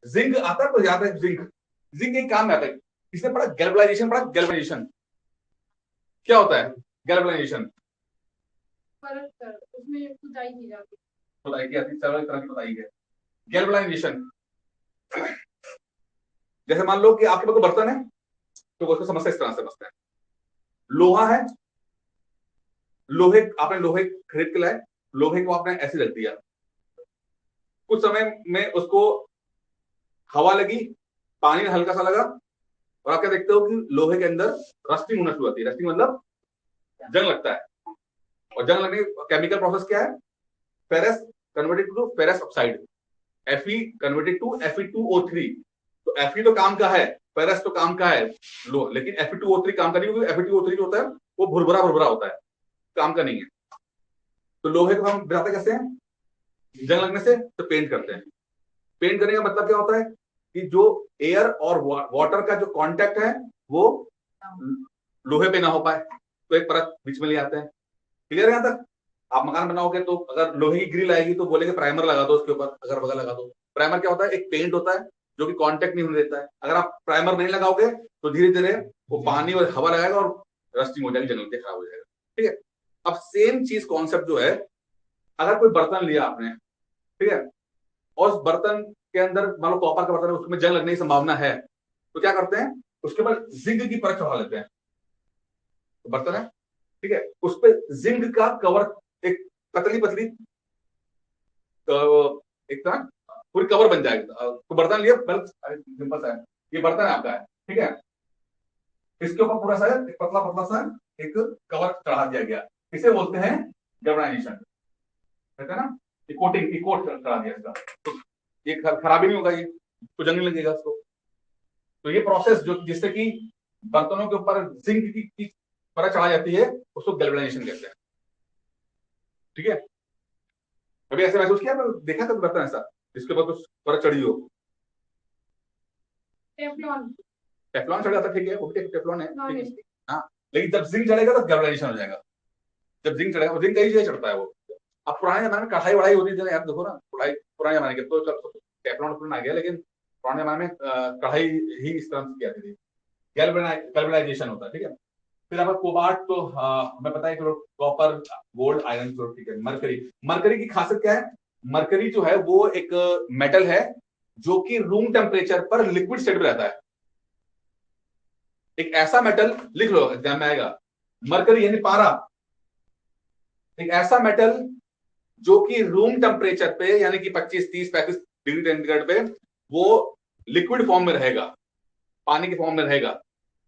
S1: जिंक आता है, तो याद है जिंक, जिंक एक काम में आता है, इसने पढ़ा गैल्वेनाइजेशन, पढ़ा गैल्वेनाइजेशन क्या होता है? गैल्वेनाइजेशन
S2: फर्क कर उसमें खुदाई की जाती है।
S1: खुदाई की आती है, सर्व तरह की खुदाई है। गैल्वेनाइजेशन, जैसे मान लो कि आपके पास कोई बर्तन है, तो उसको समझते इस तरह से समझते हैं, लोहा है, लोहे आपने लोहे खरीद के लाए, लोहे को आपने ऐसे रख दिया, कुछ समय में उसको हवा लगी, पानी हल्का सा लगा, और आप क्या देखते हो कि लोहे के अंदर रस्टिंग होना शुरू होती है। रस्टिंग मतलब जंग लगता है, और जंग लगने केमिकल प्रोसेस क्या है? Ferrous converted to ferrous oxide, Fe converted to Fe2O3। तो Fe तो काम का है, फेरस तो काम का है, लो, लेकिन Fe2O3 काम का नहीं, क्योंकि Fe2O3 जो होता है वो भुरभुरा भुरभुरा होता है, काम का नहीं है। तो लोहे को हम बनाते कैसे हैं? जंग लगने से तो पेंट करते हैं। पेंट करने का मतलब क्या होता है कि जो एयर और वाटर का जो कांटेक्ट है वो लोहे पे ना हो पाए, तो एक परत बीच में ले आते हैं। क्लियर है यहां तक? आप मकान बनाओगे तो अगर लोहे की ग्रिल आएगी तो बोलेंगे प्राइमर लगा दो उसके ऊपर, अगर बगल लगा दो। प्राइमर क्या होता है? एक पेंट होता है जो कि कांटेक्ट नहीं होने देता है। अगर आप प्राइमर नहीं लगाओगे तो धीरे धीरे वो पानी और हवा लगाएगा और रस्टिंग हो जाएगी, जंग खराब हो जाएगा, ठीक है। अब सेम चीज कॉन्सेप्ट जो है, अगर कोई बर्तन लिया आपने, ठीक है, और उस बर्तन के अंदर मान लो कॉपर का बर्तन है, उसमें जंग लगने की संभावना है, तो क्या करते हैं? उसके ऊपर जिंक की परत चढ़ा लेते हैं। तो बर्तन है, ठीक है, उस पर जिंक का कवर, एक पतली पतली एक तरह पूरी कवर बन जाएगी। तो बर्तन लिया, सिंपल सा है, ये बर्तन है आपका है, ठीक है, इसके ऊपर पूरा सा एक पतला पतला सा एक कवर चढ़ा दिया गया, इसे बोलते हैं गैल्वेनाइजेशन, कहते हैं ना, ये कोटिंग, ये कोट चढ़ा दिया इसका, तो ये खराब ही नहीं होगा, ये तो जंग नहीं लगेगा उसको। तो ये प्रोसेस जो जिससे कि बर्तनों के ऊपर जिंक की परत चढ़ा जाती है, उसको गैल्वेनाइजेशन कहते हैं, ठीक है। कभी ऐसे महसूस किया, देखा कभी बर्तन ऐसा जिसके ऊपर कुछ परत चढ़ी हो?
S2: टेफ्लॉन,
S1: टेफ्लॉन चढ़ जाता, ठीक है, वो भी टेफ्लॉन है,
S2: नॉन
S1: ठीक है।
S2: स्टिक।
S1: हाँ, लेकिन जब जिंक चढ़ेगा तो गैल्वेनाइजेशन हो जाएगा। जब जिंक चढ़ेगा, और जिंक कई जगह चढ़ता है वो। अब पुराने जमाने में कढ़ाई वढ़ाई होती थी यार, देखो ना, कढ़ाई पुराने जमाने के, तो टेफ्लॉन आ गया, लेकिन पुराने जमाने में कढ़ाई ही इस तरह से की जाती थी। गैल्वेनाइजेशन होता है, ठीक है। फिर आपका कोबाल्ट, तो हमें पता है कि कॉपर, गोल्ड, आयरन, ठीक है। मरकरी, मरकरी की खासियत क्या है? मरकरी जो है वो एक मेटल है जो कि रूम टेम्परेचर पर लिक्विड स्टेट में रहता है। एक ऐसा मेटल, लिख लो एग्जाम में आएगा, मरकरी यानी पारा, एक ऐसा मेटल जो कि रूम टेम्परेचर पे यानी कि 25, 30, 35 डिग्री सेंटीग्रेड पे वो लिक्विड फॉर्म में रहेगा, पानी के फॉर्म में रहेगा।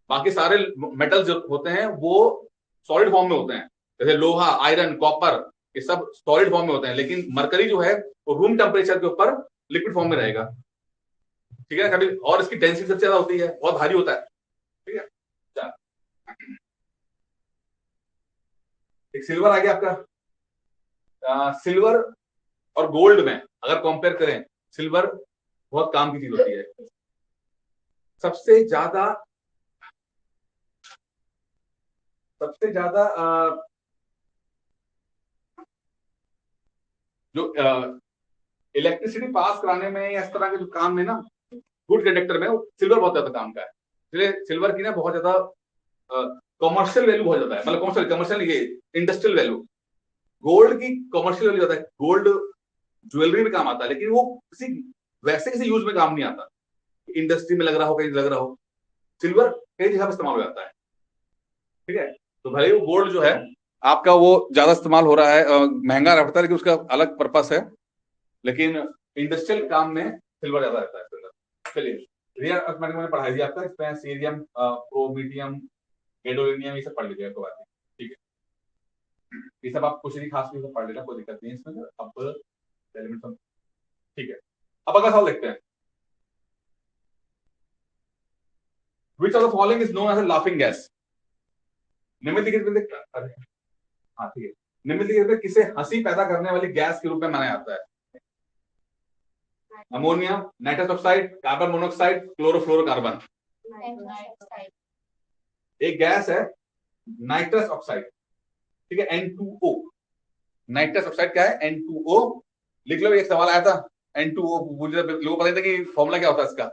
S1: बाकी सारे मेटल्स जो होते हैं वो सॉलिड फॉर्म में होते हैं, जैसे लोहा, आयरन, कॉपर, ये सब सॉलिड फॉर्म में होते हैं, लेकिन मरकरी जो है वो रूम टेम्परेचर के ऊपर लिक्विड फॉर्म में रहेगा, ठीक है। कभी, और इसकी डेंसिटी सबसे ज्यादा होती है, बहुत भारी होता है, ठीक है। एक सिल्वर आ गया आपका। सिल्वर और गोल्ड में अगर कंपेयर करें, सिल्वर बहुत काम की चीज होती है। सबसे ज्यादा सबसे ज्यादा जो इलेक्ट्रिसिटी पास कराने में या इस तरह के जो काम में ना, गुड कंडक्टर में, सिल्वर बहुत ज्यादा काम का है। इसलिए सिल्वर की ना बहुत ज्यादा कमर्शियल वैल्यू बहुत ज्यादा है, मतलब कमर्शियल ये इंडस्ट्रियल वैल्यू। गोल्ड की कमर्शियल वैल्यू ज्यादा है, गोल्ड ज्वेलरी में काम आता है, लेकिन वो किसी यूज में काम नहीं आता, इंडस्ट्री में लग रहा हो, कहीं लग रहा हो। सिल्वर कई जगह पर इस्तेमाल हो जाता है, ठीक है। तो भाई वो गोल्ड जो है आपका वो ज्यादा इस्तेमाल हो रहा है, महंगा रहता है, लेकिन उसका अलग पर्पस है, लेकिन इंडस्ट्रियल काम में सिल्वर ज्यादा रहता है सिल्वर। चलिए, रियर अर्थ मैंने पढ़ाई दी आपका, इसमें सीरियम, प्रोमीथियम, गैडोलिनियम, ये सब पढ़ लीजिएगा, कोई बात नहीं, ठीक है। ये सब आप कुछ नहीं खास नहीं पढ़ लेना, कोई दिक्कत नहीं है इसमें। अब एलिमेंट सब ठीक है। अब अगला सवाल देखते हैं, which of the following is known as a laughing gas? निम्नलिखित में अरे हाँ ठीक है, निम्नलिखित में किसे हंसी पैदा करने वाली गैस के रूप में माना जाता है? Ammonia, nitrous oxide, carbon monoxide, chlorofluorocarbon. एक गैस है नाइट्रस ऑक्साइड, ठीक है, N2O, नाइट्रस ऑक्साइड क्या है, N2O। लिख लो, एक सवाल आया था N2O, मुझे लोगों को पता नहीं था कि फॉर्मूला क्या होता है इसका,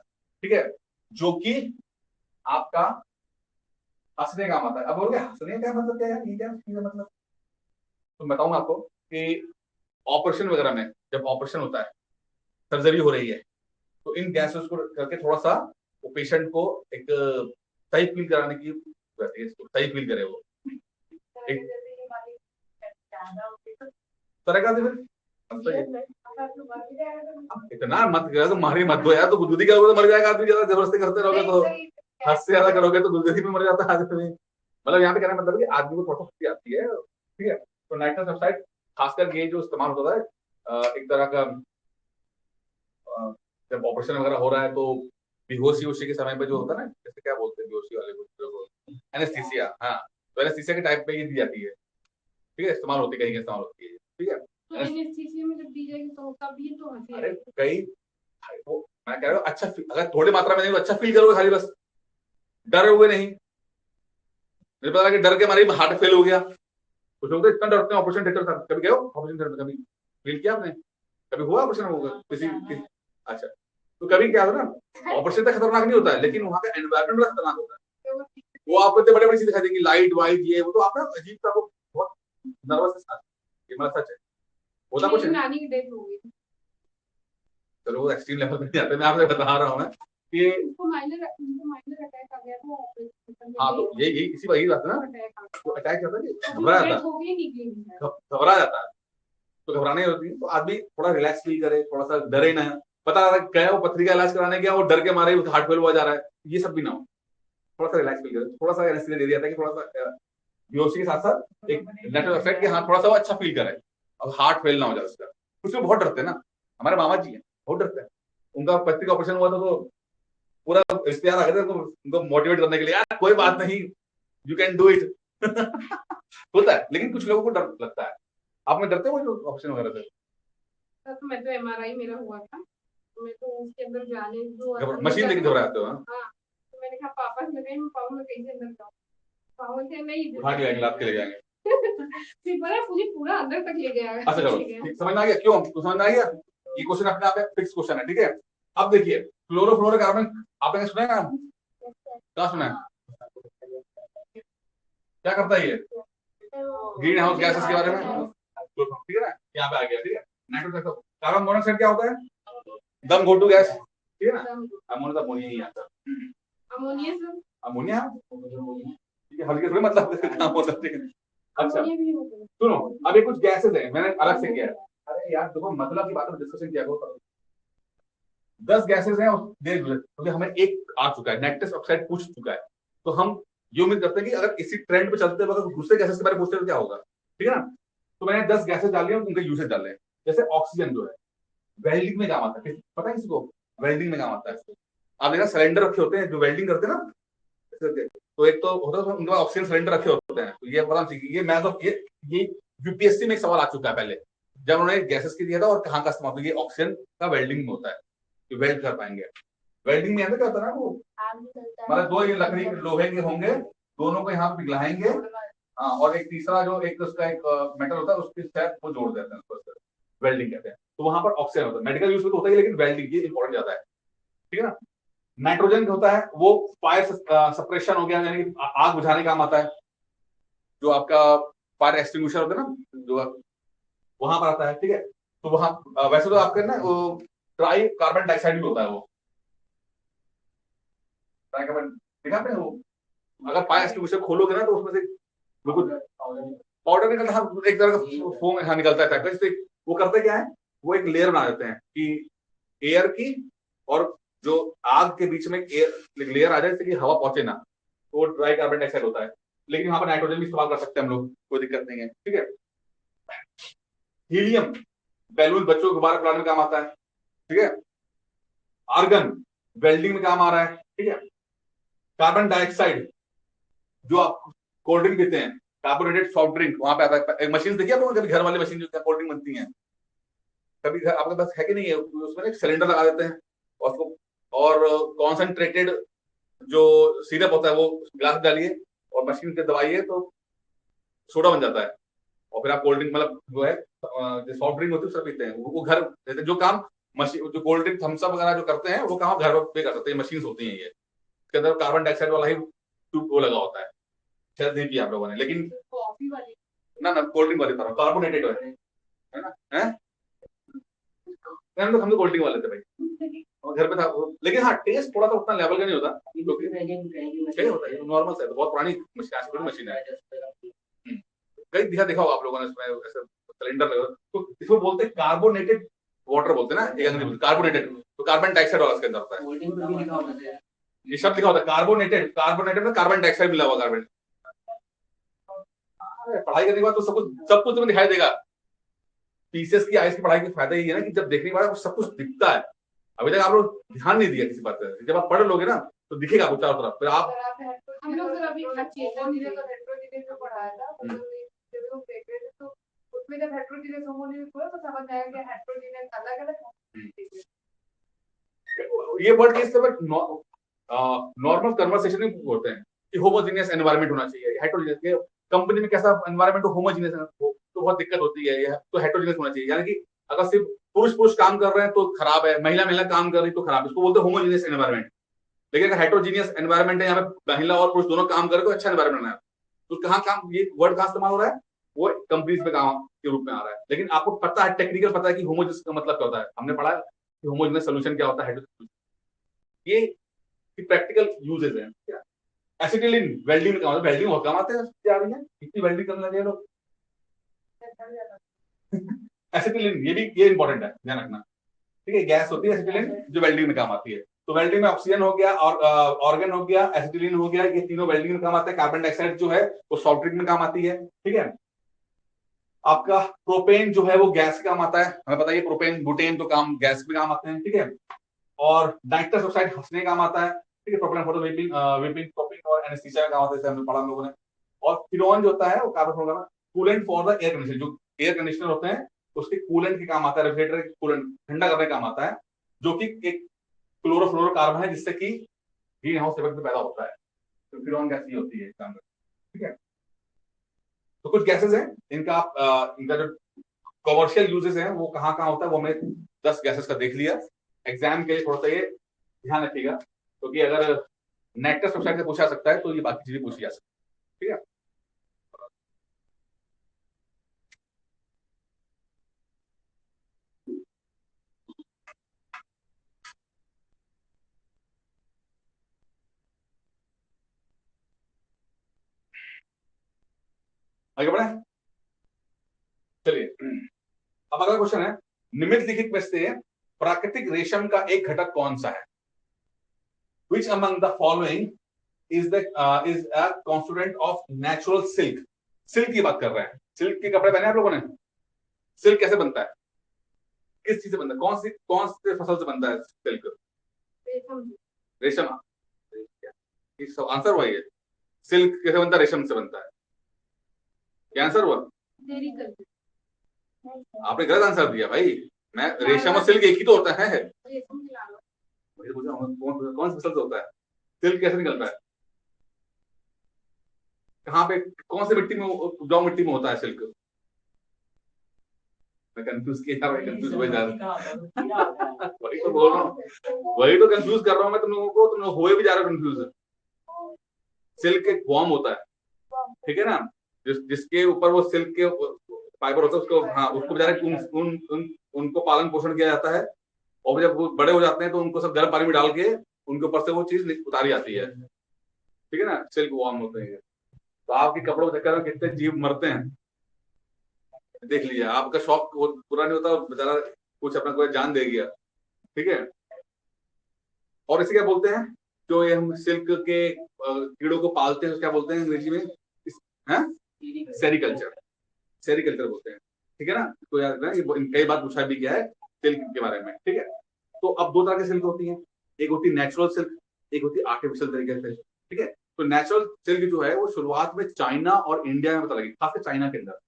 S1: ठीक है, जो कि आपका हंसने का आता है। अब बोलोगे हंसने का मतलब क्या है, ये क्या इसका मतलब, तो बताऊंगा आपको कि ऑपरेशन वगैरह में जब ऑपरेशन होता है, सर्जरी हो रही है, तो इन गैसेस को करके थोड़ा सा वो पेशेंट को एक सही फील कराने की रहती है, इसको सही फील करे वो एक तरह का। फिर इतना मत करो, तो मारी मत दो यार, तो गुदगुदी करोगे तो मर जाएगा आदमी, ज्यादा जबरदस्ती करते रहोगे तो, हद से ज्यादा करोगे तो गुदगुदी में मर जाता है आदमी। मतलब यहाँ पे कहने का मतलब है कि आदमी को थोड़ा सा आती है, ठीक है। तो नाइट्रस ऑक्साइड खासकर ये जो इस्तेमाल होता है एक तरह का जब ऑपरेशन वगैरह हो रहा है तो बेहोशी होशी के समय पे जो होता है ना, जैसे क्या बोलते हैं बेहोशी वाले को, एनेस्थीसिया, हाँ, तो एनेस्थीसिया के टाइप पे ये दी जाती है, ठीक है, इस्तेमाल होती है, कहीं इस्तेमाल होती है, ठीक है।
S2: तो एनेस्थीसिया में जब दी जाएगी तो तब भी तो हंसी
S1: अरे
S2: आएगी।
S1: कई वो मैं कह रहा हूँ अच्छा अगर थोड़ी मात्रा में नहीं तो अच्छा फील करोगे खाली, बस डरे हुए नहीं। मुझे पता कि डर के मारे हार्ट फेल हो गया, कुछ लोग तो इतना डरते हैं ऑपरेशन थिएटर तक। कभी गए हो ऑपरेशन थिएटर, कभी फील किया आपने, कभी हुआ ऑपरेशन होगा अच्छा, तो कभी क्या होता है ना, ऑपरेशन तो खतरनाक नहीं होता है, लेकिन वहाँ का एनवायरमेंट बड़ा खतरनाक होता है। वो आपको इतने बड़े बड़ी चीज दिखा देंगी, लाइट वाइट ये वो, तो आप ना अजीब सा वो बहुत नर्वस है साथ, ये मतलब सच है, होता कुछ
S2: मेरी
S1: है।
S2: नानी की डेथ हो गई।
S1: चलो वो एक्सट्रीम लेवल पे नहीं जाते, मैं आपसे बता रहा हूँ कि
S2: उनको माइनर अटैक आ गया था ऑपरेशन
S1: हाँ, तो यही इसी वही बात है ना, तो अटैक करता है, घबरा जाता
S2: हो गई निकली
S1: है, घबरा जाता है, तो घबराने होती है, तो आदमी थोड़ा रिलैक्स फील करे, थोड़ा सा डरे ना, पता गया वो पथरी का इलाज कराने गया, वो डर के मारे हार्ट फेल हुआ जा रहा है, ये सब भी ना हो, थोड़ा सा रिलैक्स फील करे, थोड़ा सा एनेस्थीसिया दे दिया था कि थोड़ा सा बेहोशी के साथ साथ एक नेचुरल इफेक्ट कि हाँ थोड़ा सा वो अच्छा फील करे, और हार्ट फेल ना हो जाए उसका। कुछ लोग बहुत डरते हैं ना, हमारे मामा जी हैं बहुत डरते हैं, उनका पथरी का ऑपरेशन हुआ था तो पूरा रिश्तेदार आ गए थे उनको मोटिवेट करने के लिए, यार कोई बात नहीं, यू कैन डू इट होता है, लेकिन कुछ लोगों को डर लगता है। आप में डरते हो जो ऑपरेशन वगैरह से?
S2: तो मैं तो एमआरआई मेरा हुआ था, तो मैं तो उसके अंदर जाने जो
S1: मशीन लेके घबराते हो?
S2: हाँ, तो मैंने कहा पापा से लगाई, मैं पाऊँ में कहीं से अंदर जाऊँ, पाऊँ से नहीं
S1: उठा के लाएंगे, लाद के ले जाएंगे।
S2: फिर पता है मुझे पूरा अंदर तक ले गया।
S1: अच्छा चलो समझ में आ गया, क्यों तो समझ में आ गया, ये क्वेश्चन अपने आप में फिक्स क्वेश्चन है, ठीक है। अब देखिए क्लोरोफ्लोरोकार्बन आपने सुना है ना, क्या सुना है, क्या करता है ये, ग्रीन हाउस गैसेस के बारे में, ठीक है ना, यहाँ पे आ गया, ठीक है। नाइट्रोजन, कार्बन मोनोऑक्साइड क्या होता है, दम घोटू गैस, ठीक है ना, अमोनिया, अमोनिया ही आता है,
S2: अमोनिया सर,
S1: अमोनिया, ठीक है, हल्के थोड़ी मतलब काम हो सकते हैं। अच्छा सुनो, अब ये कुछ गैसेस हैं, मैंने अलग से किया है, अरे यार देखो मतलब की बात में डिस्कशन किया करो, 10 गैसेस हैं देख लो, क्योंकि हमें एक आ चुका है, नाइट्रस ऑक्साइड पूछ चुका है, तो हम ये उम्मीद करते हैं कि अगर इसी ट्रेंड पे चलते वक्त दूसरे गैसेस के बारे में पूछते तो क्या होगा, ठीक है ना। तो मैंने 10 गैसेस डाली हैं, उनके यूसेज डाले हैं। जैसे ऑक्सीजन जो है वेल्डिंग में काम आता है, पता है किसी को, वेल्डिंग में काम आता है। आप देखा सिलेंडर रखे होते हैं जो वेल्डिंग करते हैं ना, तो एक तो होता है उनके पास ऑक्सीजन सिलेंडर रखे होते हैं, तो ये पता चाहिए, ये मैं तो ये यूपीएससी में एक सवाल आ चुका है पहले, जब उन्होंने गैसेस की दिया था और कहाँ का इस्तेमाल, ये ऑक्सीजन का वेल्डिंग में होता है, तो वेल्ड कर पाएंगे। वेल्डिंग में क्या होता है ना, वो मतलब दो ये लकड़ी लोहे के होंगे, दोनों को यहाँ पिघलाएंगे, हाँ, और एक तीसरा जो एक उसका एक मेटल होता है उसके साथ वो जोड़ देते हैं उसको, वेल्डिंग कहते हैं। तो वहां पर ऑक्सीजन होता है, मेडिकल यूज में तो होता है लेकिन वेल्डिंग ये इंपॉर्टेंट ज्यादा है, ठीक है ना। नाइट्रोजन होता है वो फायर सप्रेशन हो गया, यानी कि आग बुझाने का काम आता है, जो आपका फायर एक्सटिंग्विशर होता है ना, जो वहां पर आता है, ठीक है। तो वहां वैसे तो आपके ना वो ट्राई कार्बन डाइऑक्साइड भी होता है, वो ट्राई कार्बन देखा आपने वो, अगर फायर एक्सटिंग्विशर खोलोगे ना तो उसमें से बिल्कुल पाउडर निकलता है, एक तरह का फोम यहाँ निकलता है टाइप का, वो करते क्या है, वो एक लेयर बना देते हैं कि एयर की और जो आग के बीच में एक लेयर आ जाए जिससे कि हवा पहुंचे ना, तो वो ड्राई कार्बन डाइऑक्साइड होता है। लेकिन यहाँ पर नाइट्रोजन भी इस्तेमाल कर सकते हैं हम लोग, कोई दिक्कत नहीं है, ठीक है। हीलियम बैलून बच्चों को गुब्बारा फुलाने में काम आता है, ठीक है। आर्गन वेल्डिंग में काम आ रहा है, ठीक है। कार्बन डाइऑक्साइड जो आप कोल्ड ड्रिंक पीते हैं, कार्बोनेटेड सॉफ्ट ड्रिंक, वहां पे आता है। एक मशीन देखिए आप लोगों ने कभी, घर वाली मशीन जो कोल्ड ड्रिंक बनती है, कभी घर आपके पास है कि नहीं है, उसमें एक सिलेंडर लगा देते हैं और उसको, और कॉन्सेंट्रेटेड जो सिरप होता है वो ग्लास डालिए और मशीन पे दबाइए तो सोडा बन जाता है, और फिर आप कोल्ड ड्रिंक मतलब वो है जो सॉफ्ट ड्रिंक होती है उससे पीते हैं, वो घर जैसे जो काम मशीन जो कोल्ड ड्रिंक थम्स अप वगैरह जो करते हैं वो काम आप घर पे कर सकते हैं, मशीन होती है ये, इसके अंदर कार्बन डाइऑक्साइड वाला ही ट्यूब वो लगा होता है, शायद नहीं किया आप लोगों ने, लेकिन
S2: कॉफी वाली
S1: ना कोल्ड ड्रिंक वाली तरह कार्बोनेटेड है ना, है हम तो कोल्ड ड्रिंक वाले थे भाई, और घर पे था लेकिन हाँ टेस्ट थोड़ा सा उतना लेवल का नहीं होता क्योंकि क्या होता है नॉर्मल सा है, बहुत पुरानी मशीन है। कहीं दिखा होगा आप लोगों ने इसमें ऐसे सिलेंडर लगा तो इसको बोलते हैं कार्बोनेटेड वाटर बोलते हैं ना, एक अंग्रेजी कार्बोनेटेड, तो कार्बन डाइऑक्साइड वाला इसके अंदर होता है, ये शब्द लिखा होता है कार्बोनेटेड, कार्बोनेटेड में कार्बन डाइऑक्साइड मिला हुआ कार्बन। पढ़ाई करने के बाद तो सब कुछ तुम्हें दिखाई देगा, पीसीएस की आईएएस की पढ़ाई की फायदा ये है ना कि जब देखने के बाद सब कुछ दिखता है, अभी तक आप लोग ध्यान नहीं दिया किसी बात पर, जब आप पढ़ लोगे ना तो दिखेगा आपको चारों तरफ, फिर आप
S2: हम लोग सर अभी हेट्रोजीनियस जो पढ़ाया था जब हम देख रहे थे तो उसमें जब हेट्रोजीनियस होमोजीनियस हुआ तो समझ आया कि हेट्रोजीनियस अलग अलग
S1: ये वर्ड के इस्तेमाल नॉर्मल कन्वर्सेशन में होते हैं कि होमोजीनियस एनवायरनमेंट होना चाहिए, हेट्रोजीनियस के कंपनी में कैसा एनवायरनमेंट हो होमोजीनियस हो तो बहुत दिक्कत होती है, ये तो हेट्रोजीनियस होना चाहिए, यानी कि अगर सिर्फ पुरुष पुरुष काम कर रहे हैं तो खराब है, महिला महिला काम कर रही तो खराब है, इसको बोलते हैं होमोजीनियस एनवायरनमेंट। लेकिन अगर हेट्रोजीनियस एनवायरनमेंट है, यहाँ पे महिला और पुरुष दोनों काम कर रहे तो अच्छा एनवायरनमेंट है, तो कहाँ काम ये वर्ड कहाँ इस्तेमाल हो रहा है, वो कंपनीज में काम के रूप में आ रहा है। लेकिन आपको पता है टेक्निकल पता है कि होमोजीनियस का मतलब क्या होता है, हमने पढ़ा है कि होमोजीनियस सोल्यूशन क्या होता है, ये प्रैक्टिकल यूजेस है। क्या एसिटिलीन वेल्डिंग में काम आता है, वेल्डिंग बहुत काम आते हैं क्या रही है, कितनी वेल्डिंग करने लगे लोग एसिटिलीन ये इंपॉर्टेंट है ध्यान रखना, ठीक है, गैस होती है एसिटिलीन जो वेल्डिंग में काम आती है, तो वेल्डिंग में ऑक्सीजन हो गया और ऑर्गन हो गया, एसिटिलीन हो गया, ये तीनों वेल्डिंग में काम आते हैं, कार्बन डाइऑक्साइड जो है वो सॉफ्ट ड्रिंक में काम आती है, ठीक है। आपका प्रोपेन जो है वो गैस काम आता है, हमें पता है प्रोपेन बुटेन तो काम गैस में काम आते हैं, ठीक है, और नाइट्रस ऑक्साइड हंसने काम आता है, ठीक है, propane for vaping vaping topping और एनेस्थीसिया में काम आता है, हमने पढ़ा हम लोगों ने। और फिनोन जो होता है वो कार्बन होगा coolant for the air conditioner, जो एयर कंडीशनर होते हैं उसके कूलेंट के काम आता है, रेफ्रिजरेटर कूलेंट ठंडा करने का काम आता है, जो कि एक क्लोरोफ्लोरोकार्बन है जिससे कि ग्रीन हाउस इफेक्ट पैदा होता है, तो फिनोन गैस ये होती है इसका, ठीक है। तो कुछ गैसेस हैं इनका जो कमर्शियल यूजेस हैं वो कहाँ कहाँ होता है, वो हमने 10 गैसेस का देख लिया। एग्जाम के लिए थोड़ा सा ये ध्यान रखिएगा क्योंकि अगर नाइट्रस ऑक्साइड से पूछा सकता है तो ये बाकी चीजें पूछी जा सकती है, ठीक है। आगे बढ़े, चलिए अब अगला क्वेश्चन है, निम्नलिखित में से प्राकृतिक रेशम का एक घटक कौन सा है, which among the following is a constituent of natural silk, silk की बात कर रहे हैं, सिल्क के कपड़े पहने आप लोगों ने, सिल्क कैसे बनता है, किस चीज से बनता है, कौन से फसल से बनता है सिल्क, रेशम, आंसर हुआ ये, सिल्क कैसे बनता है, रेशम से बनता है, क्या आंसर हुआ, आपने गलत आंसर दिया भाई, मैं रेशम और सिल्क एक ही तो होता है, कौन सा फसल से होता है, सिल्क कैसे निकलता है, कहाँ पे कौन से मिट्टी में उपजाऊ मिट्टी में होता है सिल्क, मैं कंफ्यूज किया भाई, कंफ्यूज हुए जा रहा वही तो बोल रहा हूँ, वही तो कंफ्यूज कर रहा हूँ मैं तुम लोगों को, तुम लोग हुए भी जा रहे हो कंफ्यूज। सिल्क एक वॉर्म होता है, ठीक है ना, जिसके ऊपर वो सिल्क के फाइबर होता है उसको, हाँ उसको बेचारे उनको पालन पोषण किया जाता है, और जब वो बड़े हो जाते हैं तो उनको सब गर्म पानी में डाल के उनके ऊपर से वो चीज उतारी जाती है, ठीक है ना, सिल्क वॉर्म होते हैं। तो आपके कपड़ों के चक्कर में कितने जीव मरते हैं देख लीजिए, आपका शौक पूरा नहीं होता, बेचारा कुछ अपना कोई जान दे गया, ठीक है। और इसे क्या बोलते हैं, जो ये हम सिल्क के कीड़ों को पालते हैं, क्या बोलते हैं अंग्रेजी में, सेरिकल्चर, सेरिकल्चर बोलते हैं, ठीक है ना, तो याद रखना कई बार पूछा भी गया है सिल्क के बारे में, ठीक है। तो अब दो तरह की सिल्क होती है, एक होती है नेचुरल सिल्क, एक होती है आर्टिफिशियल तरीके से, ठीक है। तो नेचुरल सिल्क जो है वो शुरुआत में चाइना और इंडिया में पता लगी, खासकर चाइना के अंदर,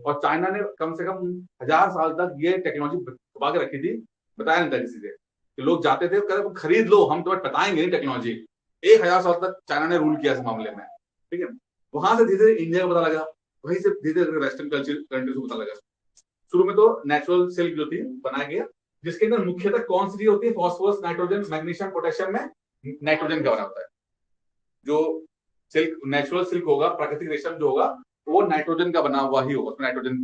S1: और चाइना ने कम से कम 1000 साल तक ये टेक्नोलॉजी छुपा के रखी थी, बताया नहीं था किसी से, कि लोग जाते थे कहते खरीद लो हम तुम्हें बताएंगे नहीं टेक्नोलॉजी, 1000 साल तक चाइना ने रूल किया इस मामले में, ठीक है। वहां से धीरे धीरे इंडिया को पता लगा, वहीं से धीरे धीरे वेस्टर्न कल्चर कंट्रीज को पता लगा। शुरू में तो नेचुरल सिल्क जो थी बनाया गया, जिसके अंदर मुख्यतः कौन सी चीज होती है, फॉस्फोरस, नाइट्रोजन, मैग्नीशियम, पोटेशियम में नाइट्रोजन का बना होता है। जो सिल्क नेचुरल सिल्क होगा, प्राकृतिक रेशम जो होगा वो नाइट्रोजन का बना हुआ ही होगा, उसमें नाइट्रोजन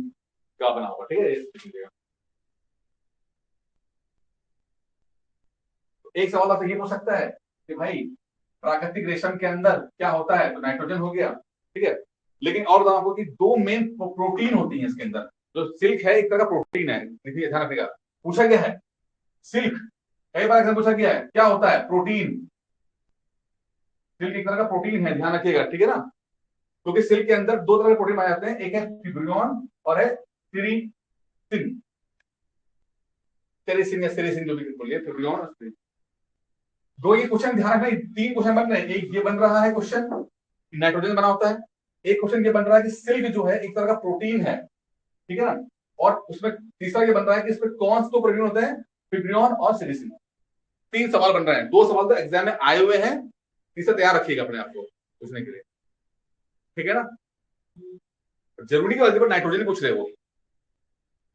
S1: का बना होगा, ठीक है। एक सवाल आपसे ये पूछ सकता है कि भाई प्राकृतिक रेशम के अंदर क्या होता है, तो नाइट्रोजन हो गया, ठीक है। लेकिन और बताऊं आपको कि दो मेन प्रोटीन होती है इसके अंदर। जो सिल्क है एक तरह का प्रोटीन है, देखिए ध्यान रखिएगा, पूछा गया है सिल्क, कई बार एग्जाम पूछा गया है क्या होता है, प्रोटीन। सिल्क एक तरह का प्रोटीन है, ध्यान रखिएगा, ठीक है ना। क्योंकि सिल्क के अंदर दो तरह के प्रोटीन पाए जाते हैं, एक है फिब्रियन और है सेरिसिन। सेरिसिन या सेरिसिन जो भी बोलिए, फिब्रियन और सेरिसिन। दो ये क्वेश्चन ध्यान रखना, तीन क्वेश्चन बन रहे हैं। एक ये बन रहा है क्वेश्चन नाइट्रोजन बना होता है, एक क्वेश्चन ये बन रहा है कि सिल्क जो है एक तरह का प्रोटीन है, ठीक है ना। और उसमें तीसरा ये बन रहा है कि इसमें कौन से दो प्रोटीन होते हैं, फिब्रियन और सेरिसिन। तीन सवाल बन रहे हैं, दो सवाल तो एग्जाम में आए हुए हैं, तीसरा तैयार रखिएगा अपने आप को पूछने के लिए, ठीक है ना। जरूरी की वजह पर नाइट्रोजन पूछ रहे हो,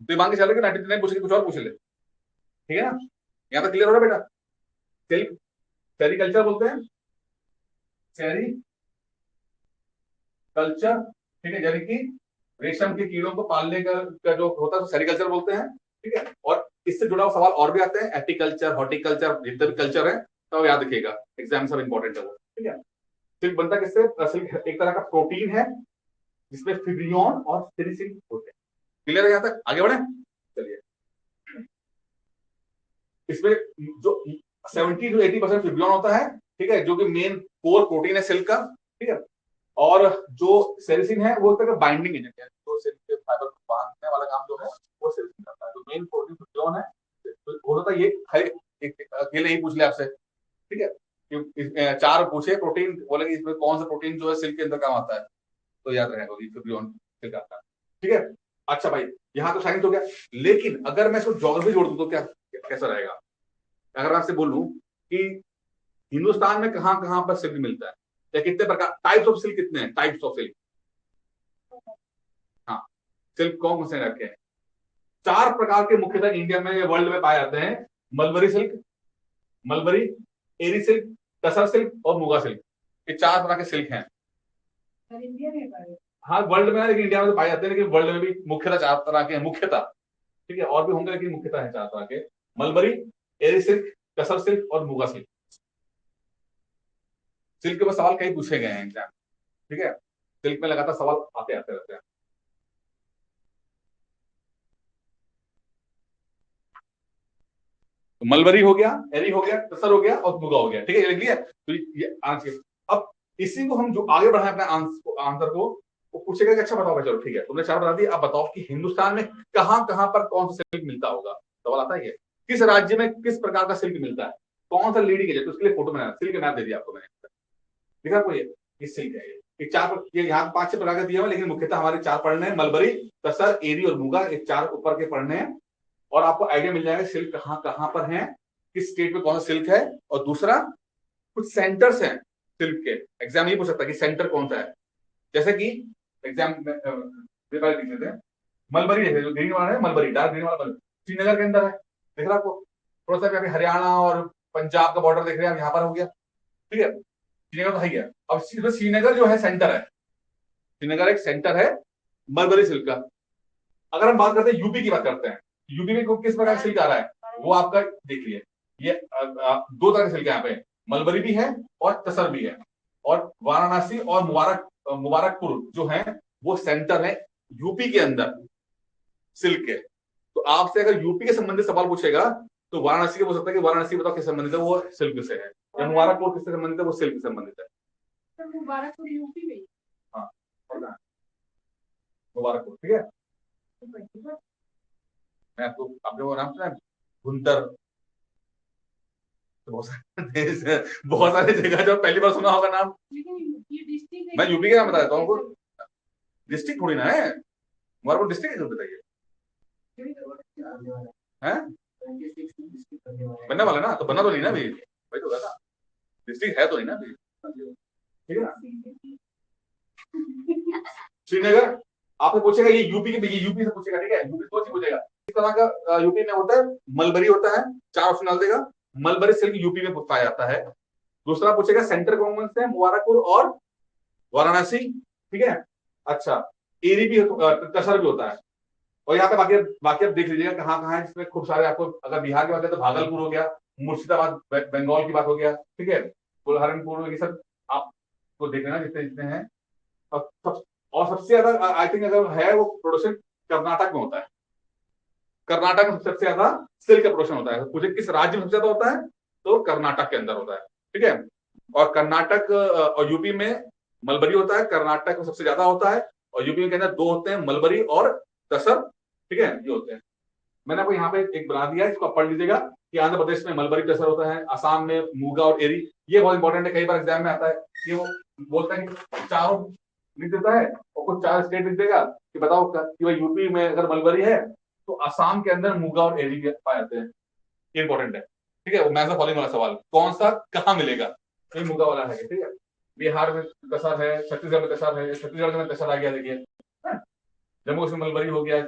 S1: तो मान के चलो कि नाइट्रोजन नहीं पूछेंगे, कुछ और पूछ ले, ठीक है ना। यहां तक क्लियर हो रहा बेटा। सिल्क सेरिकल्चर बोलते हैं, सेरिकल्चर, ठीक है, यानी कि रेशम के कीड़ों को पालने का जो होता है सेरिकल्चर बोलते हैं, ठीक है। और इससे जुड़ा हुआ सवाल और भी आते हैं, एपीकल्चर, हॉर्टिकल्चर, जितने भी कल्चर है तो याद रखिएगा, एग्जाम सब इंपॉर्टेंट है वो, ठीक है। सिल्क बनता किससे, सिल्क एक तरह का प्रोटीन है जिसमें फिब्रियन और सेरिसिन होते हैं। क्लियर है यहां तक, आगे बढ़े चलिए। इसमें जो 70 to 80% फिब्रियन होता है, ठीक है, जो कि मेन कोर प्रोटीन है सिल्क का, ठीक है। और जो सेरिसिन है वो एक तरह का बाइंडिंग एजेंट है, तो सिल्क के फाइबर को बांधने वाला काम जो है वो सेरिसिन करता है। तो मेन प्रोटीन फिब्रियन है, तो हो सकता है ये अकेले ही पूछ ले आपसे, ठीक है। चार पूछे प्रोटीन, बोले इसमें कौन सा प्रोटीन जो है सिल्क के अंदर काम आता है, तो याद रहेगा फिब्रियन सिल्क आता है, ठीक है। अच्छा भाई, यहाँ तो साइंस हो गया, लेकिन अगर मैं इसको ज्योग्राफी जोड़ दूं तो क्या कैसा रहेगा। अगर मैं आपसे बोलूं कि हिंदुस्तान में कहां कहां पर सिल्क मिलता है, या कितने प्रकार, टाइप्स ऑफ सिल्क कितने हैं, टाइप्स ऑफ सिल्क, हाँ, सिल्क कौन से रखे हैं, चार प्रकार के मुख्यतः इंडिया में वर्ल्ड में पाए जाते हैं। मलबरी सिल्क, मलबरी, एरी सिल्क, टसर सिल्क और मुगा सिल्क, ये चार तरह के सिल्क हैं।
S2: इंडिया में पाए,
S1: हाँ वर्ल्ड में, लेकिन इंडिया में तो पाए जाते हैं, लेकिन वर्ल्ड में भी मुख्यतः चार तरह के हैं, मुख्यतः, ठीक है, और भी होंगे लेकिन मुख्यतः है चार तरह के, मलबरी, एरी सिल्क, टसर सिल्क और मुगा सिल्क। सिल्क के ऊपर सवाल कई पूछे गए हैं एग्जाम, ठीक है, सिल्क में लगातार सवाल आते आते रहते हैं। तो मलबरी हो गया, एरी हो गया, टसर हो गया और मुगा हो गया, ठीक है, ये लिख लिया। तो ये आंसर, अब इसी को हम जो आगे बढ़ाए अपने आंसर को, वो पूछेगा कि अच्छा बताओ, चलो ठीक है, तुमने चार बता दिया, अब बताओ कि हिंदुस्तान में कहां कहां पर कौन सा सिल्क मिलता होगा। सवाल आता है किस राज्य में किस प्रकार का सिल्क मिलता है, कौन सा लीडिंग एजेंट, उसके लिए फोटो बनाया, सिल्क मैप दे दिया आपको मैंने, दिखा आपको ये सिल्क है, ये चार, ये यहाँ 5-6 प्रकार के दिए हुए, लेकिन मुख्यतः हमारे चार पढ़ने हैं, मलबरी, टसर, एरी और मुगा, ये चार ऊपर के पढ़ने हैं। और आपको आइडिया मिल जाएगा सिल्क कहां कहां पर है, किस स्टेट में कौन सा सिल्क है। और दूसरा, कुछ सेंटर्स हैं सिल्क के, एग्जाम ये पूछ सकता है कि सेंटर कौन सा है, जैसे कि एग्जाम में लिख देते हैं, मलबरी है जो ग्रीन वाला है, मलबरी डार्क ग्रीन वाला मलबरी श्रीनगर के अंदर है, देख रहा आपको, थोड़ा सा हरियाणा और पंजाब का बॉर्डर देख रहे हैं, यहाँ पर हो गया, ठीक है, श्रीनगर तो है ही है। अब श्रीनगर जो है सेंटर है, श्रीनगर एक सेंटर है मलबरी सिल्क का। अगर हम बात करते हैं यूपी की बात करते हैं, यूपी में किस प्रकार का सिल्क आ रहा है, वो आपका देखिए, ये दो तरह के सिल्क यहाँ पे, मलबरी भी है और टसर भी है। और वाराणसी और मुबारकपुर जो है वो सेंटर है यूपी के अंदर सिल्क के। तो आपसे अगर यूपी के संबंधित सवाल पूछेगा तो वाराणसी के पूछ सकता है कि वाराणसी बताओ किस संबंधित है, वो सिल्क से है, या मुबारकपुर किससे संबंधित है, वो सिल्क से संबंधित है।
S2: मुबारकपुर यूपी में,
S1: हाँ मुबारकपुर, ठीक है। मैं आपको आपने वो नाम सुना है, भुंतर, बहुत सारे जगह जो पहली बार सुना होगा नाम,
S2: ये डिस्ट्रिक्ट,
S1: मैं यूपी का नाम बताता हूँ, डिस्ट्रिक्ट थोड़ी ना है, मुबारकपुर डिस्ट्रिक्ट है, बताइए है, बनने वाला ना, तो बनना तो नहीं ना अभी, वही तो कहता, डिस्ट्रिक्ट है तो नहीं ना अभी, ठीक है ना। श्रीनगर आपसे पूछेगा ये यूपी से पूछेगा, ठीक है, यूपी से पूछेगा इस तरह का। यूपी में होता है मलबरी होता है, 4 ऑप्शन डाल देगा, मलबरी सिल्क यूपी में पाया जाता है। दूसरा पूछेगा सेंट्रल गवर्नमेंट से मुबारकपुर और वाराणसी, ठीक है। अच्छा, एरी भी तसर भी होता है। और यहाँ पे बाकी बाकी आप देख लीजिएगा कहाँ कहाँ है, जिसमें खूब सारे आपको, अगर बिहार की बात करें तो भागलपुर हो गया, मुर्शिदाबाद बंगाल की बात हो गया, ठीक है, बुलहारनपुर, ये सब आपको देख लेना जितने जितने हैं। और सबसे ज्यादा आई थिंक अगर है वो प्रोडक्शन कर्नाटक में होता है। कर्नाटक में सबसे ज्यादा सिल्क का प्रोडक्शन होता है। मुझे किस राज्य में सबसे ज्यादा होता है, तो कर्नाटक के अंदर होता है, ठीक है। और कर्नाटक और यूपी में मलबरी होता है, कर्नाटक में सबसे ज्यादा होता है, और यूपी के अंदर 2 होते हैं, मलबरी और तसर, ठीक है, ये होते हैं। मैंने आपको यहाँ पे एक बना दिया है, इसको आप पढ़ लीजिएगा कि आंध्र प्रदेश में मलबरी तसर होता है, असम में मूगा और एरी। ये बहुत इंपॉर्टेंट है, कई बार एग्जाम में आता है कि वो बोलता है कि चारों लिख देता है और कुछ 4 स्टेट लिख देगा कि बताओ कि भाई यूपी में अगर मलबरी है तो असम के अंदर मूगा और एरी पाए जाते हैं। ये इंपॉर्टेंट है, ठीक है। वो मैच फॉलोइंग वाला सवाल, कौन सा कहाँ मिलेगा, ये मूगा वाला है, ठीक है। बिहार में तसर है, छत्तीसगढ़ में तसर है, छत्तीसगढ़ में तसर आ गया, देखिए। जम्मू कश्मीर मलबरी हो गया,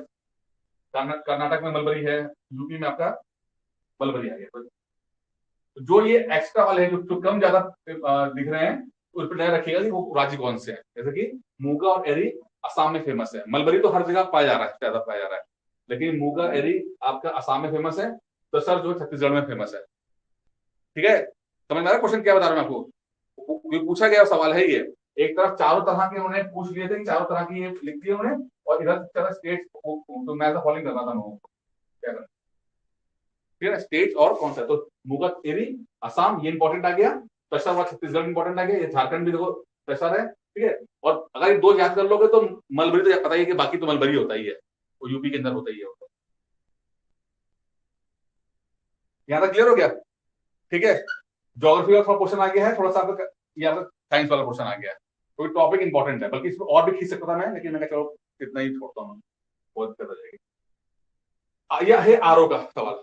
S1: कर्नाटक में मलबरी है, यूपी में आपका मलबरी आ गया। तो जो ये एक्स्ट्रा वाले हैं जो कम ज्यादा दिख रहे हैं, उस पर नजर रखिएगा कि वो राज्य कौन से हैं। जैसे कि मूगा और एरी असम में फेमस है, मलबरी तो हर जगह पाया जा रहा है, ज्यादा पाया जा रहा है, लेकिन मूगा एरी आपका असम में फेमस है, तो सर जो छत्तीसगढ़ में फेमस है, ठीक है। समझ में आ रहा है क्वेश्चन क्या बता रहा हूं मैं आपको? ये पूछा गया सवाल है ये। एक तरफ चारों तरह के उन्होंने पूछ लिए थे कि चारों तरह की ये लिख दिए उन्होंने, और इधर स्टेट, तो मैं तो फॉलोइंग करना था लोगों को क्या करना, ठीक है। स्टेट और कौन सा, तो मुगा एरी असम, ये इंपॉर्टेंट आ गया। तसर हुआ छत्तीसगढ़ इंपॉर्टेंट आ गया, ये झारखंड भी देखो तसर है, ठीक है। और अगर ये 2 याद कर लोगे तो मलबरी तो पता ही है कि बाकी तो मलबरी होता ही है, वो यूपी के अंदर होता ही है। यहां तक क्लियर हो गया, ठीक है। ज्योग्राफी का थोड़ा क्वेश्चन आ गया है, थोड़ा सा आपका यहाँ पर साइंस वाला क्वेश्चन आ गया है, कोई टॉपिक इंपॉर्टेंट है, बल्कि इसमें और भी खींच सकता था मैं, लेकिन मैंने चलो इतना ही छोड़ता हूँ, बहुत दिक्कत आ जाएगी। यह है आरओ का सवाल,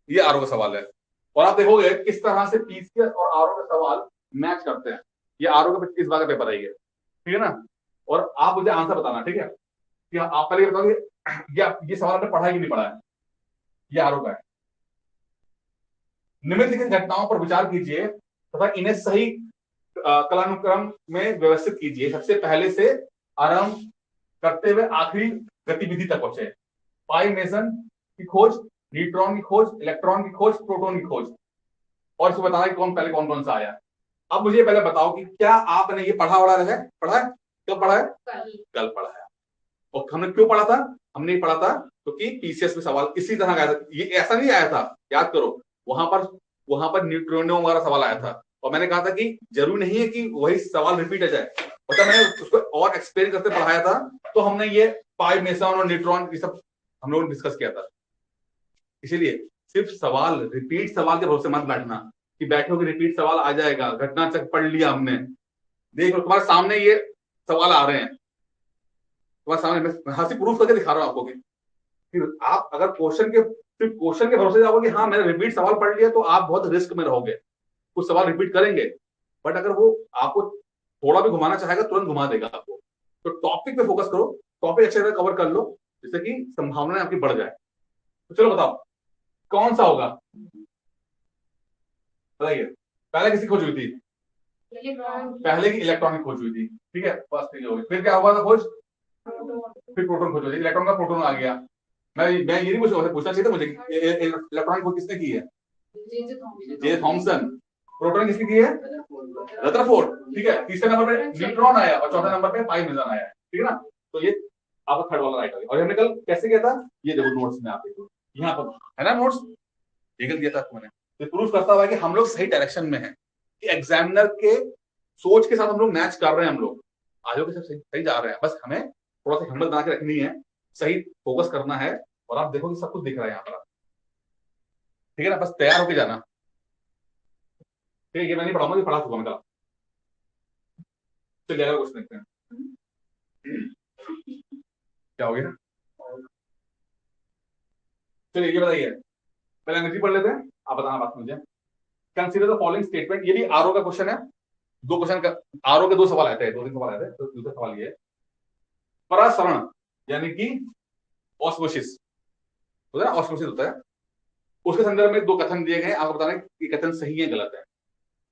S1: ये आरओ का सवाल है, और आप देखोगे किस तरह से पीसीएस और आरओ का सवाल मैच करते हैं। ये आरओ का इस बार का पेपर है ये, ठीक है ना। और आप मुझे आंसर बताना, ठीक है, कि आप पहले बताओगे ये सवाल आपने पढ़ा है कि नहीं पढ़ा है। ये आरओ का है। निम्नलिखित घटनाओं पर विचार कीजिए तथा इन्हें सही कालानुक्रम में व्यवस्थित कीजिए, सबसे पहले से आरंभ करते हुए आखिरी गतिविधि तक पहुंचे। पाई मेसन की खोज, न्यूट्रॉन की खोज, इलेक्ट्रॉन की खोज, प्रोटॉन की खोज, और इसको बताना कि कौन पहले कौन कौन सा आया। अब मुझे पहले बताओ कि क्या आपने ये पढ़ा है, पढ़ा है, कब पढ़ा है? कल पढ़ा है। और हमने क्यों पढ़ा था? हमने ये पढ़ा था क्योंकि पीसीएस में सवाल इसी तरह का आया था, ये ऐसा नहीं आया था, याद करो, वहां पर न्यूट्रिनो वाला सवाल आया था, और मैंने कहा था कि जरूरी नहीं है कि वही सवाल रिपीट हो जाए, मतलब मैंने उसको और एक्सप्लेन करते पढ़ाया था। तो हमने ये पाई मेसन और न्यूट्रॉन ये सब हम लोगों ने डिस्कस किया था। इसीलिए सिर्फ सवाल, रिपीट सवाल के भरोसे मत बैठना कि बैठोगे रिपीट सवाल आ जाएगा, घटना चक्र पढ़ लिया हमने, देख लो तुम्हारे सामने ये सवाल आ रहे हैं, तुम्हारे सामने मैं हाथी प्रूफ करके दिखा रहा हूं आपको कि आप अगर सिर्फ क्वेश्चन के भरोसे जाओगे, हाँ मैंने रिपीट सवाल पढ़ लिया, तो आप बहुत रिस्क में रहोगे। कुछ सवाल रिपीट करेंगे, बट अगर वो आपको थोड़ा भी घुमाना चाहेगा तुरंत घुमा देगा आपको। तो टॉपिक पे फोकस करो, टॉपिक अच्छे से कवर कर लो, जिससे कि संभावनाएं आपकी बढ़ जाए। तो चलो बताओ कौन सा होगा, बताइए। पहले किसी खोज हुई थी? पहले की इलेक्ट्रॉनिक खोज हुई थी, ठीक है, फर्स्ट हो गई। फिर क्या हुआ था खोज? फिर प्रोटॉन खोज हुई थी, इलेक्ट्रॉन का प्रोटॉन आ गया। मैं ये नहीं पूछना चाहिए था मुझे, इलेक्ट्रॉनिक खोज किसने की है? J Thomson. प्रोटॉन किसने की है? रदरफोर्ड, ठीक है। तीसरे नंबर पे न्यूट्रॉन आया और चौथे नंबर पे पाई मेसन आया, ठीक है ना। तो ये आपका थर्ड वाला राइट हो गया। और हमने कल कैसे किया था, ये देखो नोट्स में, आप देखो यहाँ पर है ना नोट्स, निकल दिया था मैंने। तो प्रूफ करता हुआ कि हम लोग सही डायरेक्शन में हैं, कि एग्जामिनर के सोच के साथ हम लोग मैच कर रहे हैं, हम लोग आगे के सब सही जा रहे हैं। बस हमें थोड़ा सा हिम्मत बना के रखनी है, सही फोकस करना है, और आप देखो कि सब कुछ दिख रहा है यहाँ पर, ठीक है ना। बस तैयार होके जाना, ठीक है। ये मैं नहीं पढ़ाऊंगा, पढ़ा चुका मैं कल। चलिए अगला क्वेश्चन देखते हैं, क्या हो गया। चलिए ये बताइए, पहले अंग्रेजी पढ़ लेते हैं, आप बताना बात मुझे। कंसीडर द फॉलोइंग स्टेटमेंट, ये भी आरओ का क्वेश्चन है। 2 क्वेश्चन का आरओ के 2 सवाल आते हैं, 2 3 सवाल आते हैं। तो दूसरा सवाल ये है, परासरण यानी कि ऑस्मोसिस होता है ना, ऑस्मोसिस होता है। उसके संदर्भ में दो कथन दिए गए, आपको बताना है कि कथन सही है गलत है।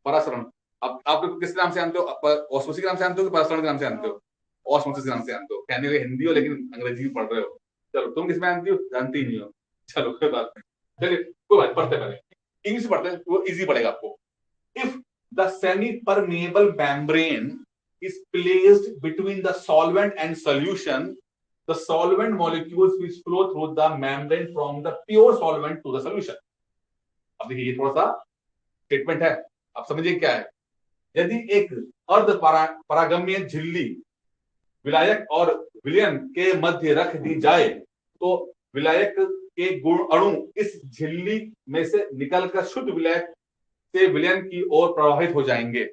S1: परासरण, अब आप लोग किस नाम से जानते हो? ऑस्मोसिस के नाम से जानते हो कि परासरण के नाम से जानते हो? ऑस्मोसिस के नाम से जानते हो। कहने लगे हिंदी हो लेकिन अंग्रेजी में पढ़ रहे हो। चलो तुम किसमें जानती हो? जानती ही नहीं हो। चलो कोई बात नहीं, चलिए कोई बात, पढ़ते पहले इंग्लिश पढ़ते हैं, वो इजी पड़ेगा आपको। If the semi permeable membrane is placed between the solvent and solution, the solvent molecules will flow through the membrane from the pure solvent to the solution. अब देखिए ये थोड़ा सा स्टेटमेंट है, आप समझिए क्या है। यदि एक अर्ध परागम्य झिल्ली विलायक और विलयन के मध्य रख दी जाए तो विलायक के गुण अणु इस झिल्ली में से निकलकर शुद्ध विलायक से विलयन की ओर प्रवाहित हो जाएंगे।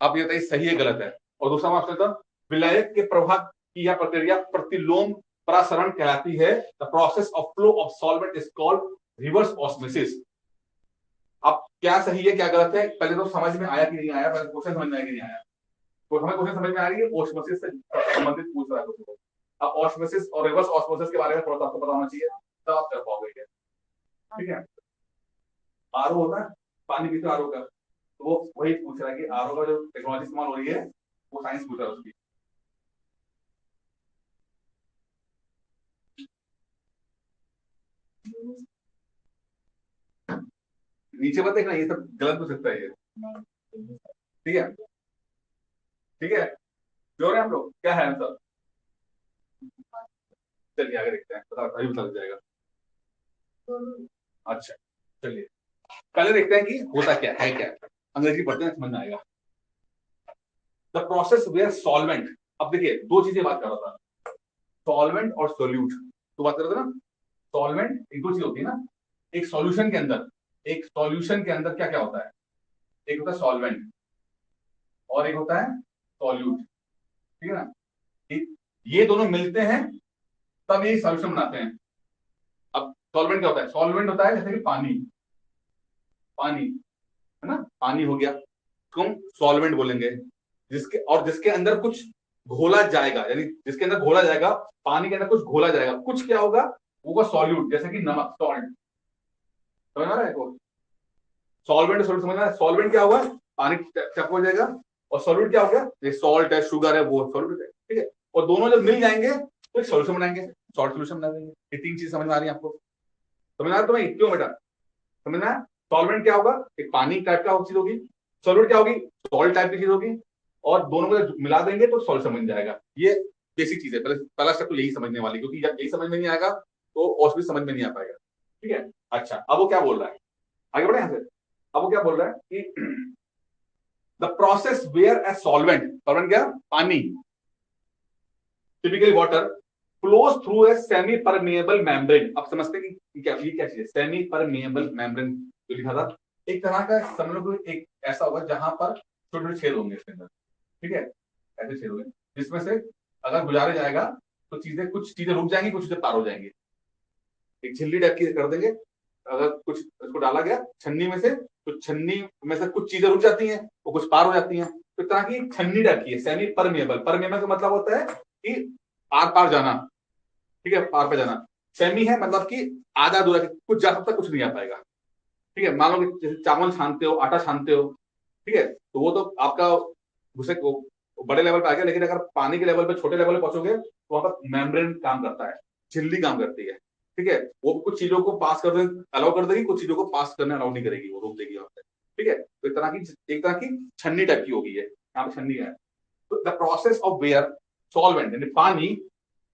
S1: आप ये बताइए सही है गलत है? और दूसरा मैं आपसे विलायक के प्रवाह की यह प्रक्रिया प्रतिलोम परासरण कहलाती है। The process of flow of solvent is called reverse osmosis. अब क्या सही है क्या गलत है, पहले तो समझ में आया कि नहीं आया, पहले क्वेश्चन समझ में आया कि नहीं आया? तो हमें क्वेश्चन समझ में आ रही है, ऑस्मोसिस से संबंधित पूछ रहा है। अब ऑस्मोसिस और रिवर्स ऑस्मोसिस के बारे में थोड़ा सा आपको पता होना चाहिए, तब आप कर पाओगे। ठीक है, आरओ होता है, पानी पीते आरओ का, तो वो वही पूछ रहा है कि आरओ का जो टेक्नोलॉजी इस्तेमाल हो रही है वो साइंस पूछ रहा है उसकी। नीचे मत देखना, ये सब गलत हो सकता है ये। ठीक है, ठीक है, श्योर है हम लोग? क्या है आंसर? चलिए आगे देखते हैं, अभी पता लग जाएगा। अच्छा चलिए पहले देखते हैं कि होता क्या है, क्या अंग्रेजी पढ़ते हैं समझ में आएगा। द प्रोसेस वेयर सॉल्वेंट, अब देखिए दो चीजें बात कर रहा था, सॉल्वेंट और सोल्यूट। तो बात कर रहे थे ना, सॉल्वेंट एक दो चीज होती है ना, एक सॉल्यूशन के अंदर, एक सॉल्यूशन के अंदर क्या क्या होता है, एक होता है सॉल्वेंट और एक होता है सॉल्यूट। ठीक है ना, ये दोनों मिलते हैं तब ये सॉल्यूशन बनाते हैं। अब सॉल्वेंट क्या होता है? सॉल्वेंट होता है जैसे कि पानी, पानी है ना, पानी हो गया तो हम सॉल्वेंट बोलेंगे। जिसके अंदर कुछ घोला जाएगा, यानी जिसके अंदर घोला जाएगा, पानी के अंदर कुछ घोला जाएगा, कुछ क्या होगा, वो सॉल्यूट, जैसे कि नमक, सॉल्ट। समझ आ रहा है? सॉल्वेंट सॉल्यूट समझ आ रहा है? सॉल्वेंट क्या होगा, पानी टप हो जाएगा, और सॉल्यूट क्या हो गया, ये सॉल्ट है, शुगर है, वो सॉल्यूट है। ठीक है, और दोनों जब मिल जाएंगे तो एक सॉल्यूशन बनाएंगे, सॉल्ट सॉल्यूशन बना देंगे। ये तीन चीज समझ में आ रही है आपको? समझ आ रहा है तुम्हें क्यों बेटा? समझना है? सॉल्वेंट क्या होगा, एक पानी टाइप का चीज होगी, सॉल्यूट क्या होगी, सॉल्ट टाइप की चीज होगी, और दोनों को मिला देंगे तो सॉल्यूशन बन जाएगा। ये बेसिक चीज है, पहला स्टेप तो यही समझने वाली, क्योंकि जब यही समझ में नहीं आएगा तो और भी समझ में नहीं आ पाएगा। ठीक है, अच्छा अब वो क्या बोल रहा है, आगे बढ़े यहां से। अब वो क्या बोल रहा है कि the process where a solvent, solvent क्या, पानी, typically water, flows through a semi permeable membrane. अब समझते हैं कि क्या ये क्या चीज है, सेमी परमेएबल मेम्ब्रेन जो लिखा था, एक तरह का समझ लो एक ऐसा होगा जहां पर छोटे छोटे छेद होंगे इसके अंदर। ठीक है, ऐसे छेद होंगे जिसमें से अगर गुजारे जाएगा तो चीजें, कुछ चीजें रुक जाएंगी, कुछ चीजें पार हो जाएंगी। एक झिल्ली टाइप की कर देंगे, अगर कुछ इसको डाला गया छन्नी में से, तो छन्नी में से कुछ चीजें रुक जाती हैं, वो कुछ पार हो जाती हैं, तो इस तरह की छन्नी टाइप की है सेमी परमेएबल। परमेएबल का मतलब होता है कि आर पार जाना। ठीक है, पार पे जाना। सेमी है मतलब कि आधा अधूरा, कुछ जा सकता, कुछ नहीं आ पाएगा। ठीक है, मान लो कि जैसे चावल छानते हो, आटा छानते हो, ठीक है, तो वो तो आपका उसे बड़े लेवल पे आ गया, लेकिन अगर पानी के लेवल पे, छोटे लेवल पे पहुंचोगे तो वहां पर मेम्ब्रेन काम करता है, झिल्ली काम करती है। ठीक है, वो कुछ चीजों को पास करने अलाउ कर देगी, कुछ चीजों को पास करने अलाउ नहीं करेगी, वो रोक देगी वहां पे। ठीक है, तो एक तरह की छन्नी टाइप की होगी, है यहाँ पे छन्नी है। तो the process of where solvent यानी पानी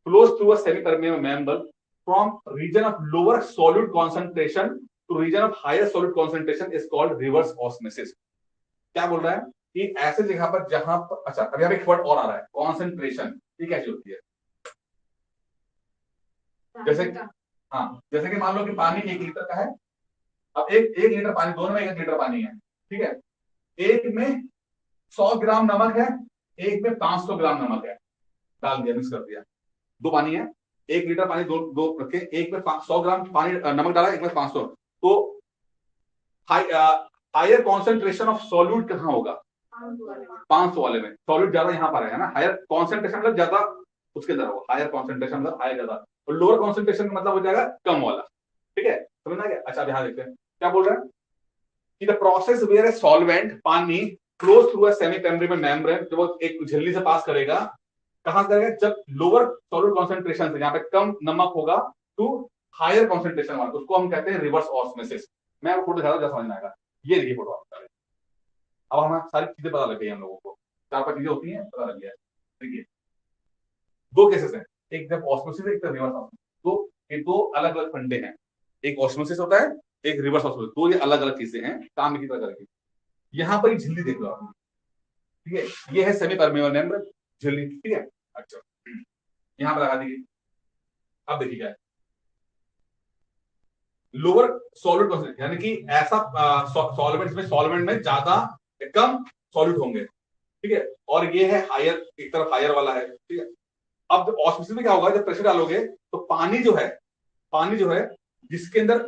S1: flows through a semi-permeable membrane from region of lower solute concentration to region of higher solute concentration is called reverse osmosis। क्या बोल रहा है कि ऐसे जगह पर जहां पर, अच्छा अभी यहाँ एक वर्ड और आ रहा है, कॉन्सेंट्रेशन। ये कैसी होती है? जैसे हाँ, जैसे कि मान लो कि पानी 1 लीटर का है, अब एक लीटर पानी, दोनों में 1 लीटर पानी है। ठीक है, एक में 100 ग्राम नमक है, एक में 500 ग्राम नमक है, डाल दिया, मिक्स कर दिया, दो पानी है, 1 लीटर पानी, दो दो रखे, एक में 100 ग्राम पानी नमक डाला, एक में 500। तो हायर कॉन्सेंट्रेशन ऑफ सॉल्यूट कहाँ होगा? 500 वाले में। सॉल्यूट ज्यादा यहाँ पर है ना, हायर कॉन्सेंट्रेशन मतलब ज्यादा उसके अंदर होगा हायर कॉन्सेंट्रेशन, मतलब हायर ज्यादा, और लोअर कॉन्सेंट्रेशन का मतलब हो जाएगा कम वाला। ठीक है, समझ आ गया? अच्छा अब यहां देखते हैं क्या बोल रहा है कि the process where a solvent pani flows through a semi membrane membrane, जब वो एक झिल्ली से पास करेगा, कहां करेगा? जब लोअर सॉलिड कॉन्सेंट्रेशन से, जहां पे कम नमक होगा, टू हायर कॉन्सेंट्रेशन वाला, उसको हम कहते हैं रिवर्स ऑस्मोसिस। मैं आपको फोटो दिखा रहा हूं, समझ में आएगा। ये देखिए फोटो आप, अब हमें सारी चीजें पता लग गई हम लोगों को, 4-5 चीजें होती हैं पता लग गया। देखिए दो केसेस हैं, एक जब ऑस्मोसिस है, एक रिवर्स ऑस्मोसिस। तो ये दो अलग अलग फंडे हैं, एक ऑस्मोसिस होता है, एक रिवर्स ऑस्मोसिस, दो ये अलग अलग चीजें हैं, काम की तरह करके। यहाँ पर एक झिल्ली देख लो आप, ठीक है, ये है सेमी परमेबल मेम्ब्रेन झिल्ली, ठीक है। अच्छा यहां पर लगा दीजिए, अब देखिए क्या है, लोअर सॉलिड कॉन्सेंट्रेशन, यानी कि ऐसा सॉल्वेंट में ज्यादा कम सॉलिड होंगे, ठीक है, और ये है हायर, एक तरफ हायर वाला है, ठीक है। अब जब ऑस्मोसिस में क्या होगा, जब प्रेशर डालोगे तो पानी जो है जिसके अंदर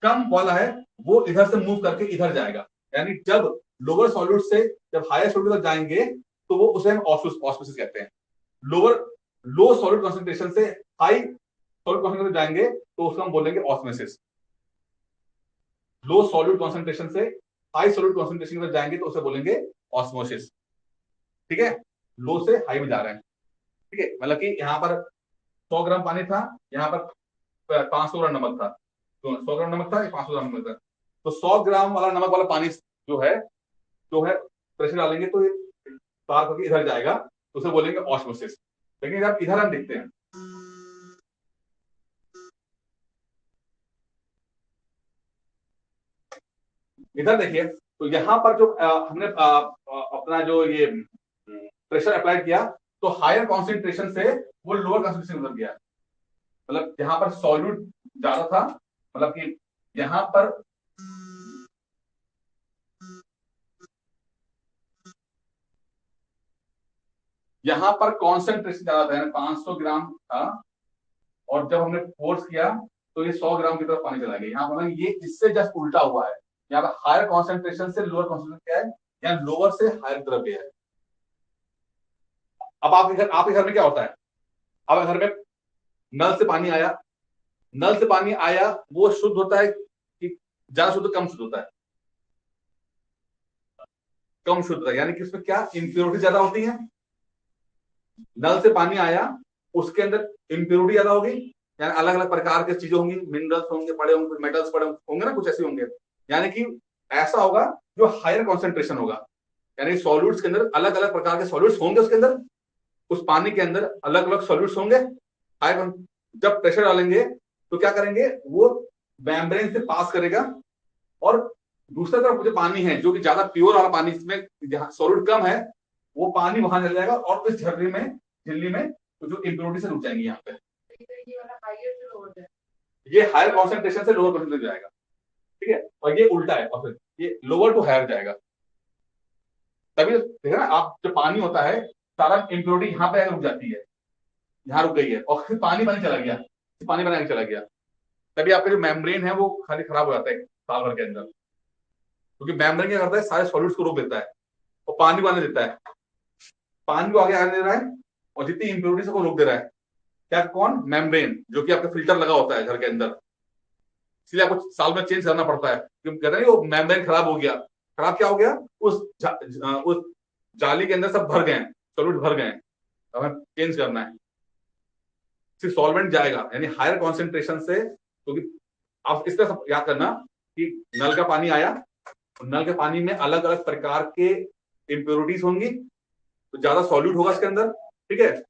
S1: कम वाला है वो इधर से मूव करके इधर जाएगा, यानी जब लोअर सॉलिड से जब हायर सॉलिड तक जाएंगे तो वो उसे हम ऑस्मोसिस कहते हैं। लो सॉलिड कॉन्सेंट्रेशन से हाई सॉलिड कॉन्सेंट्रेशन जाएंगे तो उसको हम बोलेंगे ऑस्मोसिस। लो सॉलिड कॉन्सेंट्रेशन से हाई सॉलिड कॉन्सेंट्रेशन में जाएंगे तो उसे बोलेंगे ऑस्मोसिस, ठीक है। लो से हाई में जा रहे हैं, ठीक है, मतलब कि यहाँ पर 100 ग्राम पानी था, यहाँ पर 500 ग्राम नमक था, तो 100 ग्राम नमक था, 500 ग्राम नमक था, तो 100 ग्राम वाला नमक वाला पानी जो है प्रेशर डालेंगे तो ये पार करके इधर जाएगा, तो उसे बोलेंगे ऑस्मोसिस। लेकिन जब इधर हम देखते हैं, इधर देखिए, तो यहां पर जो हमने अपना जो ये प्रेशर अप्लाई किया, तो हायर कॉन्सेंट्रेशन से वो लोअर कॉन्सेंट्रेशन उतर गया, मतलब यहां पर सॉल्यूट ज्यादा था, मतलब कि यहां पर कॉन्सेंट्रेशन ज्यादा था, यानी 500 ग्राम था, और जब हमने फोर्स किया तो ये 100 ग्राम की तरफ पानी चला गया। यहाँ पर ये इससे जस्ट उल्टा हुआ है, यहाँ पर हायर कॉन्सेंट्रेशन से लोअर कॉन्सेंट्रेशन क्या है, यहाँ लोअर से हायर तरफ गया है। अब आपके घर में क्या होता है, आपके घर में नल से पानी आया, वो शुद्ध होता है कि ज्यादा शुद्ध, कम शुद्ध होता है? कम शुद्ध होता है, यानी कि उसमें क्या इंप्योरिटी ज्यादा होती है। नल से पानी आया, उसके अंदर इंप्योरिटी ज्यादा होगी, यानी अलग अलग प्रकार की चीजें होंगी, मिनरल्स होंगे पड़े होंगे, मेटल्स पड़े होंगे ना, कुछ ऐसे होंगे, यानी कि ऐसा होगा जो हायर कॉन्सेंट्रेशन होगा, यानी सॉल्यूट्स के अंदर अलग अलग प्रकार के सॉल्यूट्स होंगे, उसके अंदर उस पानी के अंदर अलग अलग सॉल्यूट्स होंगे। हायर जब प्रेशर डालेंगे तो क्या करेंगे, वो मेम्ब्रेन से पास करेगा, और दूसरी तरफ जो पानी है, जो कि ज्यादा प्योर वाला पानी, जिसमें जहां सॉलिड कम है, वो पानी वहां चल जाएगा, और इस झिल्ली में तो जो इम्प्योरिटी से रुक जाएंगी यहाँ पे,
S2: ये वाला हायर से लोअर है,
S1: ये हायर कॉन्सेंट्रेशन से लोअर कॉन्सेंट्रेशन जाएगा, ठीक है, और ये उल्टा है, और फिर ये लोअर टू हायर जाएगा। तभी देखा ना आप, जो पानी होता है सारा इम्प्योरिटी यहाँ पे रुक जाती है, यहाँ रुक गई है, और फिर पानी चला गया, पानी बना के चला गया, तभी आपका जो मेम्ब्रेन है वो खाली खराब हो जाता है साल भर के अंदर, क्योंकि मेम्ब्रेन क्या करता है, सारे सॉलिड्स को रोक देता है और पानी को आने देता है, पानी को आगे आने दे रहा है, और जितनी इंप्योरिटीज को रोक दे रहा है, क्या कौन? मेम्ब्रेन, जो कि आपका फिल्टर लगा होता है घर के अंदर, इसलिए आपको साल में चेंज करना पड़ता है, क्योंकि कहते हैं वो मेम्ब्रेन खराब हो गया। खराब क्या हो गया? उस जाली के अंदर सब भर गए, सॉलिड भर गए, अब हमें चेंज करना है, सिर्फ सॉल्वेंट जाएगा, यानी हायर कॉन्सेंट्रेशन से, क्योंकि आप इस तरह याद करना कि नल का पानी आया, नल के पानी में अलग अलग प्रकार के इंप्योरिटीज होंगी, तो ज्यादा सॉल्यूट होगा इसके अंदर, ठीक है।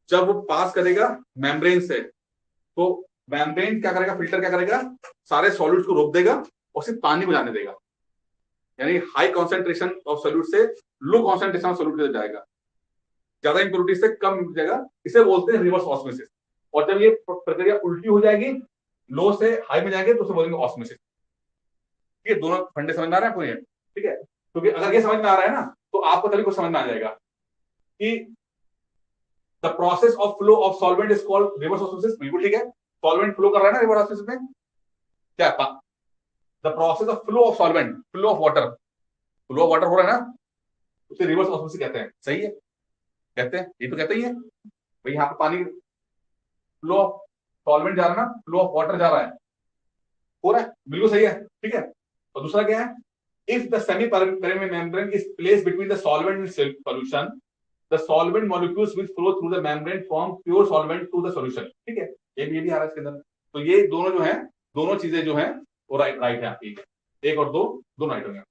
S1: जब वो पास करेगा मेम्ब्रेन से, तो मेम्ब्रेन क्या करेगा, फिल्टर क्या करेगा, सारे सॉल्यूट्स को रोक देगा और सिर्फ पानी को जाने देगा, यानी हाई कॉन्सेंट्रेशन ऑफ सॉल्यूट से लो कॉन्सेंट्रेशन ऑफ सॉल्यूट की जाएगा, ज्यादा इंप्योरिटी से कम जाएगा, इसे बोलते हैं रिवर्स ऑस्मोसिस। और जब ये प्रक्रिया उल्टी हो जाएगी, लो से हाई में जाएंगे, तो उसे बोलेंगे ऑस्मोसिस। ठीक है, दोनों फंडे समझ में आ रहे हैं आपको ये? ठीक है, क्योंकि अगर ये समझ में आ रहा है ना, तो आपको तभी कुछ समझ में आ जाएगा कि the process of flow of solvent is called reverse osmosis. बिल्कुल ठीक है, सॉल्वेंट फ्लो कर रहा है ना रिवर्स ऑस्मोसिस में, क्या the process of flow of solvent, flow of water हो रहा है ना, उसे रिवर्स ऑस्मोसिस कहते हैं। सही है, कहते हैं, ये तो कहते ही है। भाई यहाँ पे पानी फ्लो ऑफ सॉल्वेंट जा रहा है ना, फ्लो ऑफ वाटर जा रहा है, हो रहा है, बिल्कुल सही है, ठीक है। और दूसरा क्या है, if the semi permeable membrane is place between the solvent and solution, the solvent molecules will flow through the membrane from pure solvent to the solution, ठीक है। ये भी आ रहा है इसके अंदर। तो ये दोनों जो है, दोनों चीजें जो है वो राइट है आपकी, एक और दो दोनों राइट होंगे,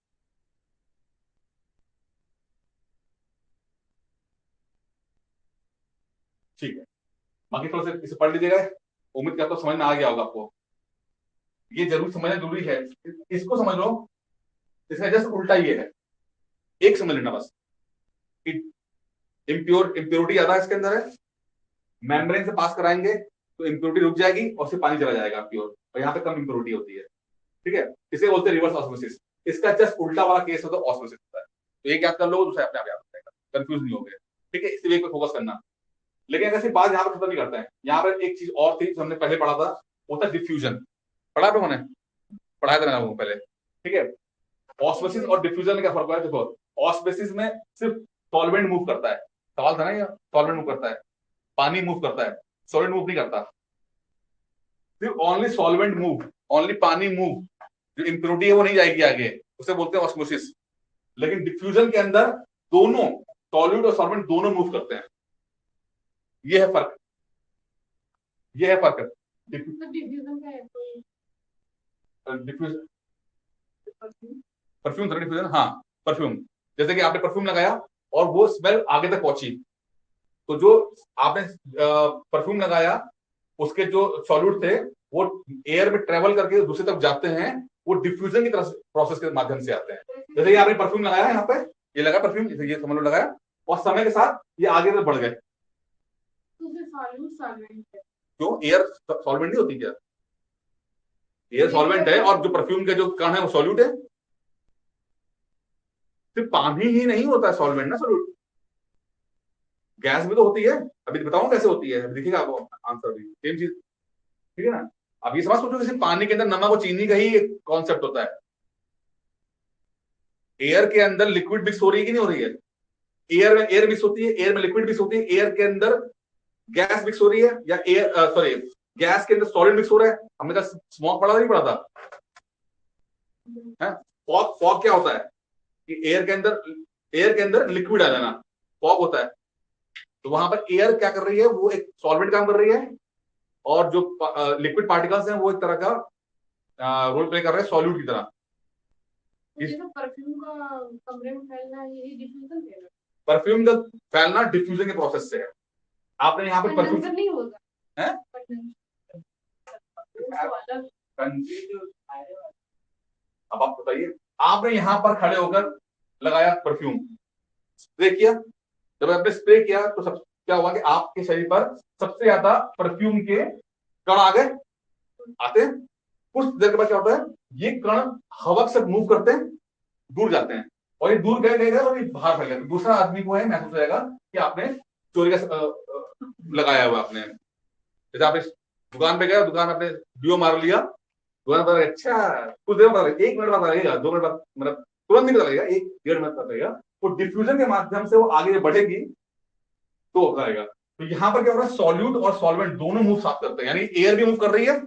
S1: ठीक है। बाकी थोड़ा सा इसे पढ़ लीजिएगा, उम्मीद करता हूं समझ में आ गया होगा आपको। ये जरूर समझना जरूरी है, इसको समझ लो, इसका जस्ट उल्टा ये है, एक समझ लेना बस। इम्प्योरिटी ज्यादा इसके अंदर है, मेम्ब्रेन से पास कराएंगे तो इम्प्योरिटी रुक जाएगी और फिर पानी चला जाएगा प्योर, और यहाँ पे कम इम्प्योरिटी होती है, ठीक है। इसे बोलते हैं रिवर्स ऑस्मोसिस। इसका जस्ट उल्टा वाला केस होता है ऑस्मोसिस होता है। तो एक याद कर लो, दूसरा अपने आप याद रखेगा, कंफ्यूज नहीं हो गए, ठीक है। इसी वे पे फोकस करना। लेकिन अगर सिर्फ बात यहाँ पर खत्म नहीं करते हैं, यहाँ पर एक चीज और थी जो हमने पहले पढ़ा था, वो था डिफ्यूजन। पढ़ा पे मैंने पढ़ाया था मैंने पहले, ठीक है। ऑस्मोसिस और डिफ्यूजन में क्या फर्क है, देखो ऑस्मोसिस में सिर्फ सॉल्वेंट मूव करता है, सवाल था ना ये, सॉल्वेंट मूव करता है, पानी मूव करता है, सॉलिड मूव नहीं करता, सिर्फ ओनली सॉल्वेंट मूव, ओनली पानी मूव, जो इम्प्योरिटी है वो नहीं जाएगी आगे, उसे बोलते हैं ऑस्मोसिस। लेकिन डिफ्यूजन के अंदर दोनों सॉल्यूट और सॉल्वेंट दोनों मूव करते हैं, ये है फर्क, ये है फर्क। डिफ्यूजन परफ्यूम था, डिफ्यूजन, हाँ परफ्यूम। जैसे कि आपने परफ्यूम लगाया और वो स्मेल आगे तक पहुंची, तो जो आपने परफ्यूम लगाया उसके जो सॉल्यूट थे वो एयर में ट्रेवल करके दूसरी तरफ जाते हैं, वो डिफ्यूजन की तरह प्रोसेस के माध्यम से आते हैं। जैसे कि आपने परफ्यूम लगाया, यहाँ पे ये लगा परफ्यूम, जैसे ये समझ लो लगाया, और समय के साथ ये आगे तक बढ़ गए, क्यों, एयर सॉल्वेंट नहीं होती क्या, एयर सॉल्वेंट है, और जो परफ्यूम के जो कण है वो सॉल्यूट है। सिर्फ पानी ही नहीं होता है सॉल्वेंट ना, सॉल्यूट, गैस भी तो होती है, अभी बताऊं कैसे होती है, देखिएगा आपको आंसर भी सेम चीज, ठीक है ना। अब ये समझ सोचो कि सिर्फ पानी के अंदर नमक और चीनी का ही एक कॉन्सेप्ट होता है, एयर के अंदर लिक्विड मिक्स हो रही है कि नहीं हो रही है, एयर में एयर मिक्स होती है, एयर में लिक्विड मिक्स होती है, एयर के अंदर गैस मिक्स हो रही है, या एयर सॉरी गैस के अंदर सॉलिड मिक्स हो रहा है। हमने कहा स्मोक पढ़ा नहीं पढ़ा था, फॉग, फॉग क्या होता है कि एयर के अंदर लिक्विड आ जाना, फॉग होता है। तो वहां पर एयर क्या कर रही है, वो एक सॉल्वेंट काम कर रही है, और जो लिक्विड पार्टिकल्स हैं वो एक तरह का रोल प्ले कर रहे हैं सॉल्यूट की तरह।
S2: परफ्यूम का कमरे में फैलना यही डिफ्यूजन है,
S1: परफ्यूम का फैलना डिफ्यूजन के प्रोसेस से है। आपने यहाँ पे परफ्यूम
S2: नहीं होता
S1: है, अब आप बताइए, आपने यहाँ पर खड़े होकर लगाया परफ्यूम, स्प्रे किया, जब आपने स्प्रे किया तो सब क्या हुआ कि आपके शरीर पर सबसे ज्यादा परफ्यूम के कण आ गए, आते हैं। कुछ देर के बाद क्या होता है, ये कण हवा से मूव करते हैं, दूर जाते हैं, और ये दूर गए गए गए और ये बाहर फैल गए, तो दूसरा आदमी को है महसूस होगा कि आपने चोरी का लगाया हुआ आपने। जैसे आप इस दुकान पे गए, दुकान आपने डीओ मार लिया, दुकान पर अच्छा कुछ देर बाद, 1 मिनट बाद लगेगा, 2 मिनट बाद, मतलब तुरंत नहीं पता लगेगा, 1-1.5 मिनट बाद लगेगा, वो डिफ्यूजन के माध्यम से वो आगे बढ़ेगी तो होगा। तो यहां पर क्या हो रहा है, सॉल्यूट और सॉल्वेंट दोनों मूव साथ करते हैं, यानी एयर भी मूव कर रही है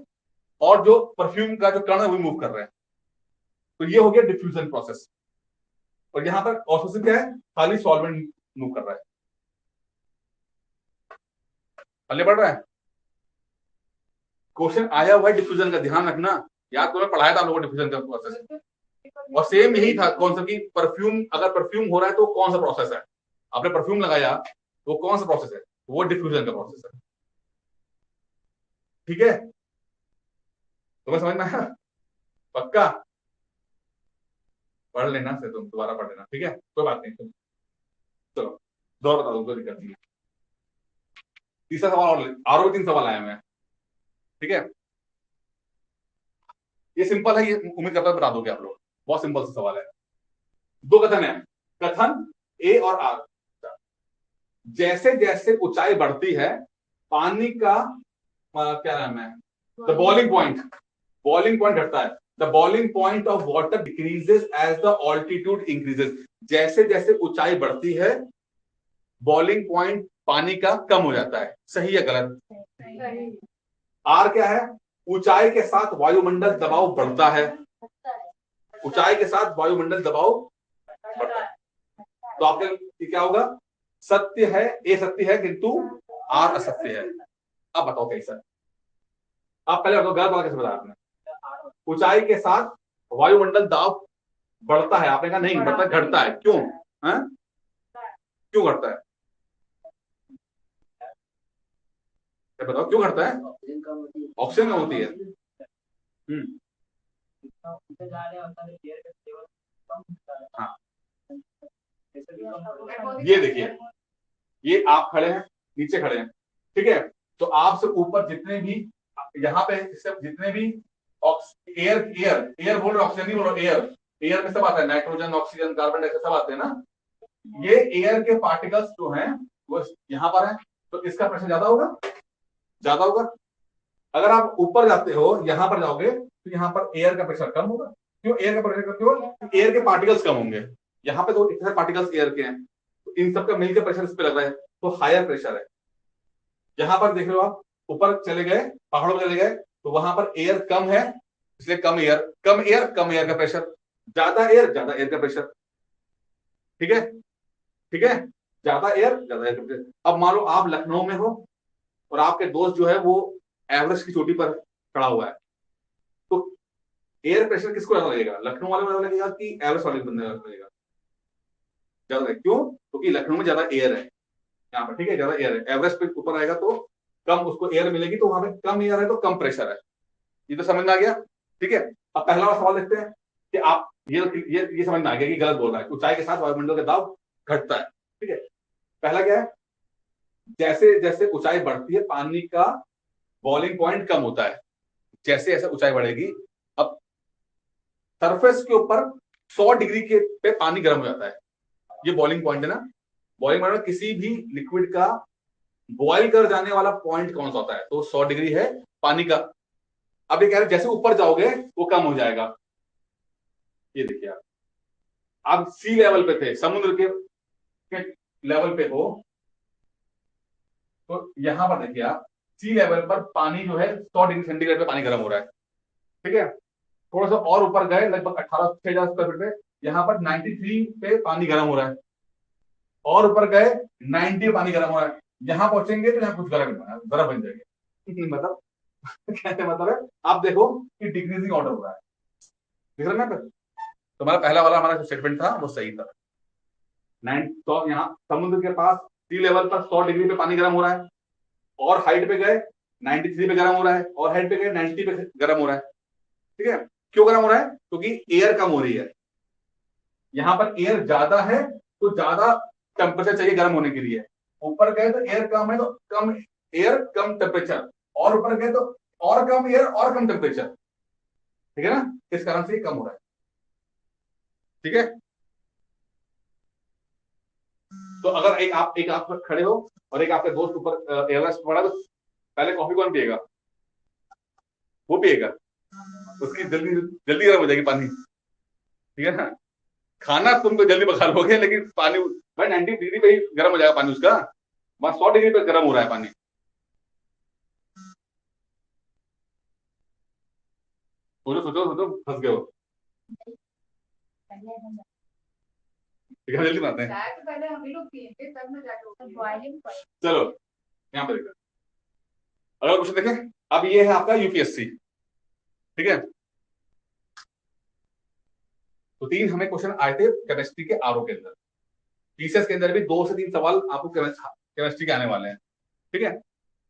S1: और जो परफ्यूम का जो कण है वो मूव कर रहे हैं। तो ये हो गया डिफ्यूजन प्रोसेस। और यहां पर ऑस्मोसिस क्या है, खाली सॉल्वेंट मूव कर रहा है। पल्ले पड़ रहा है, क्वेश्चन आया हुआ है डिफ्यूजन का, ध्यान रखना, याद तो मैं पढ़ाया था आप लोगों को डिफ्यूजन का प्रोसेस, और सेम यही था कॉन्सेप्ट की परफ्यूम, अगर परफ्यूम हो रहा है तो कौन सा प्रोसेस है, आपने परफ्यूम लगाया वो कौन सा प्रोसेस है, वो डिफ्यूजन का प्रोसेस है, ठीक है। तुम्हें समझ में आया, पक्का पढ़ लेना से, तुम दोबारा पढ़ लेना, ठीक है, कोई बात नहीं, तुम चलो दो बता दो, कोई दिक्कत नहीं है। तीसरा सवाल और भी 3 सवाल आए हुए हैं, ठीक है। ये सिंपल है, ये उम्मीद करता हूं बता दोगे आप लोग, बहुत सिंपल सा सवाल है। 2 कथन है, कथन ए और आर, जैसे जैसे ऊंचाई बढ़ती है पानी का क्या नाम है, द बॉइलिंग पॉइंट घटता है, the boiling point of water decreases as the altitude increases. जैसे जैसे ऊंचाई बढ़ती है बॉइलिंग पॉइंट पानी का कम हो जाता है, सही या गलत?
S2: सही।
S1: आर क्या है? ऊंचाई के साथ वायुमंडल दबाव बढ़ता है, ऊंचाई के साथ वायुमंडल दबाव बढ़ता है। तो आपके क्या होगा? सत्य है, ए सत्य है किंतु आर असत्य है। अब बताओ कैसा? आप पहले बताओ गलत वाला कैसे बताया आपने? ऊंचाई के साथ वायुमंडल दाब बढ़ता है, आपने कहा नहीं बढ़ता, घटता है। क्यों? है? क्यों घटता है? बताओ क्यों घटता है? ऑक्सीजन कम होती है। हाँ, ये देखिए, ये आप खड़े हैं, नीचे खड़े हैं, ठीक है? तो आपसे ऊपर जितने भी यहाँ पे जितने भी एयर एयर एयर बोल रहे, ऑक्सीजन नहीं बोल रहे, एयर एयर में सब आता है, नाइट्रोजन, ऑक्सीजन, कार्बन डाइऑक्साइड सब आते हैं ना। ये एयर के पार्टिकल्स जो हैं वो यहाँ पर हैं, तो इसका प्रेशर ज्यादा होगा, ज्यादा होगा। अगर आप ऊपर जाते हो, यहां पर जाओगे, तो यहाँ पर एयर का प्रेशर कम होगा। क्यों एयर का प्रेशर? क्यों? एयर के पार्टिकल्स कम होंगे। यहाँ पे तो इतने पार्टिकल्स एयर के हैं, तो इन सबका मिलकर प्रेशर इस पे लग रहा है, तो हायर प्रेशर है। यहां पर देख रहे हो आप, ऊपर चले गए, पहाड़ों पर चले गए, तो वहां पर एयर कम है, इसलिए कम एयर, कम एयर, कम एयर का प्रेशर, ज्यादा एयर, ज्यादा एयर का प्रेशर। ठीक है, ठीक है, ज्यादा एयर, ज्यादा एयर का प्रेशर। अब मान लो आप लखनऊ में हो और आपके दोस्त जो है वो एवरेस्ट की चोटी पर खड़ा हुआ है, तो एयर प्रेशर किसको ज्यादा लगेगा? लखनऊ वाले को ज्यादा लगेगा कि एवरेस्ट वाले बंदे को लगेगा? ज्यादा। क्यों? क्योंकि लखनऊ में ज्यादा एयर है यहाँ पर, ठीक है, ज्यादा एयर है। एवरेस्ट पे ऊपर आएगा तो कम उसको एयर मिलेगी, तो वहां पे कम एयर है तो कम प्रेशर है। ये तो समझ में आ गया, ठीक है? अब पहला वाला सवाल देखते हैं कि आप ये समझ में आ गया कि गलत बोल रहा है, ऊंचाई के साथ वायुमंडल का दाब घटता है, ठीक है? पहला क्या है? जैसे जैसे ऊंचाई बढ़ती है पानी का बॉइलिंग पॉइंट कम होता है, जैसे जैसे ऊंचाई बढ़ेगी। अब सरफेस के ऊपर 100 डिग्री के पे पानी गर्म हो जाता है, ये बॉइलिंग पॉइंट है ना। बॉइलिंग पॉइंट में किसी भी लिक्विड का बॉइल कर जाने वाला पॉइंट कौन सा होता है? तो 100 डिग्री है पानी का। अब ये कह रहे जैसे ऊपर जाओगे वो कम हो जाएगा। ये देखिए आप सी लेवल पे थे, समुद्र के लेवल पे हो, तो यहां पर देखिए आप सी लेवल पर पानी जो है 100 डिग्री सेंटीग्रेड पे पानी गर्म हो रहा है, ठीक है? थोड़ा सा और ऊपर गए, लगभग 18,000 स्क्वायर फीट पे, यहाँ पर 93 पे पानी गर्म हो रहा है। और ऊपर गए 90 पे पानी गर्म हो रहा है, यहाँ पहुंचेंगे तो यहाँ कुछ गर्म बर्फ बन जाएगी। मतलब कहते मतलब है, आप देखो कि डिक्रीजिंग ऑर्डर हो रहा है, दिख रहा है ना? तो हमारा पहला वाला हमारा जो स्टेटमेंट था वो सही था। 9 तो यहाँ समुद्र के पास सी लेवल पर 100 डिग्री पे पानी गर्म हो रहा है, और हाइट पे गए 93 पे गर्म हो रहा है, और हाइट पे गए 90 पे गर्म हो रहा है, ठीक है? क्यों गर्म हो रहा है? क्योंकि एयर कम हो रही है। यहाँ पर एयर ज्यादा है तो ज्यादा टेम्परेचर चाहिए गर्म होने के लिए। ऊपर गए तो एयर कम है तो कम एयर कम टेम्परेचर, और ऊपर गए तो और कम एयर और कम टेम्परेचर, ठीक है ना? इस कारण से ये कम हो रहा है, ठीक है? तो अगर एक आप खड़े हो और एक आपके दोस्त ऊपर एयरलाइंस पड़ा, तो पहले कॉफी कौन पिएगा? वो पिएगा, उसकी जल्दी जल्दी गर्म हो जाएगी पानी, ठीक है ना? खाना तुम तो जल्दी पका लोगे, लेकिन पानी भाई 90 डिग्री पे ही गर्म हो जाएगा पानी उसका, वहां 100 डिग्री पे गर्म हो रहा है पानी। सोचो सोचो सोचो, फंस गए हो। ठीक है, जल्दी बनाते हैं।
S2: चाय तो पहले हम ही लोग पियेंगे तब ना जाके बॉइलिंग पॉइंट।
S1: चलो यहाँ पे देखो, अगला क्वेश्चन देखें। अब ये है आपका यूपीएससी, ठीक है? तो 3 हमें क्वेश्चन आए थे केमिस्ट्री के आरओ के अंदर। पीसीएस के अंदर भी 2 से 3 सवाल आपको केमिस्ट्री के आने वाले हैं, ठीक है?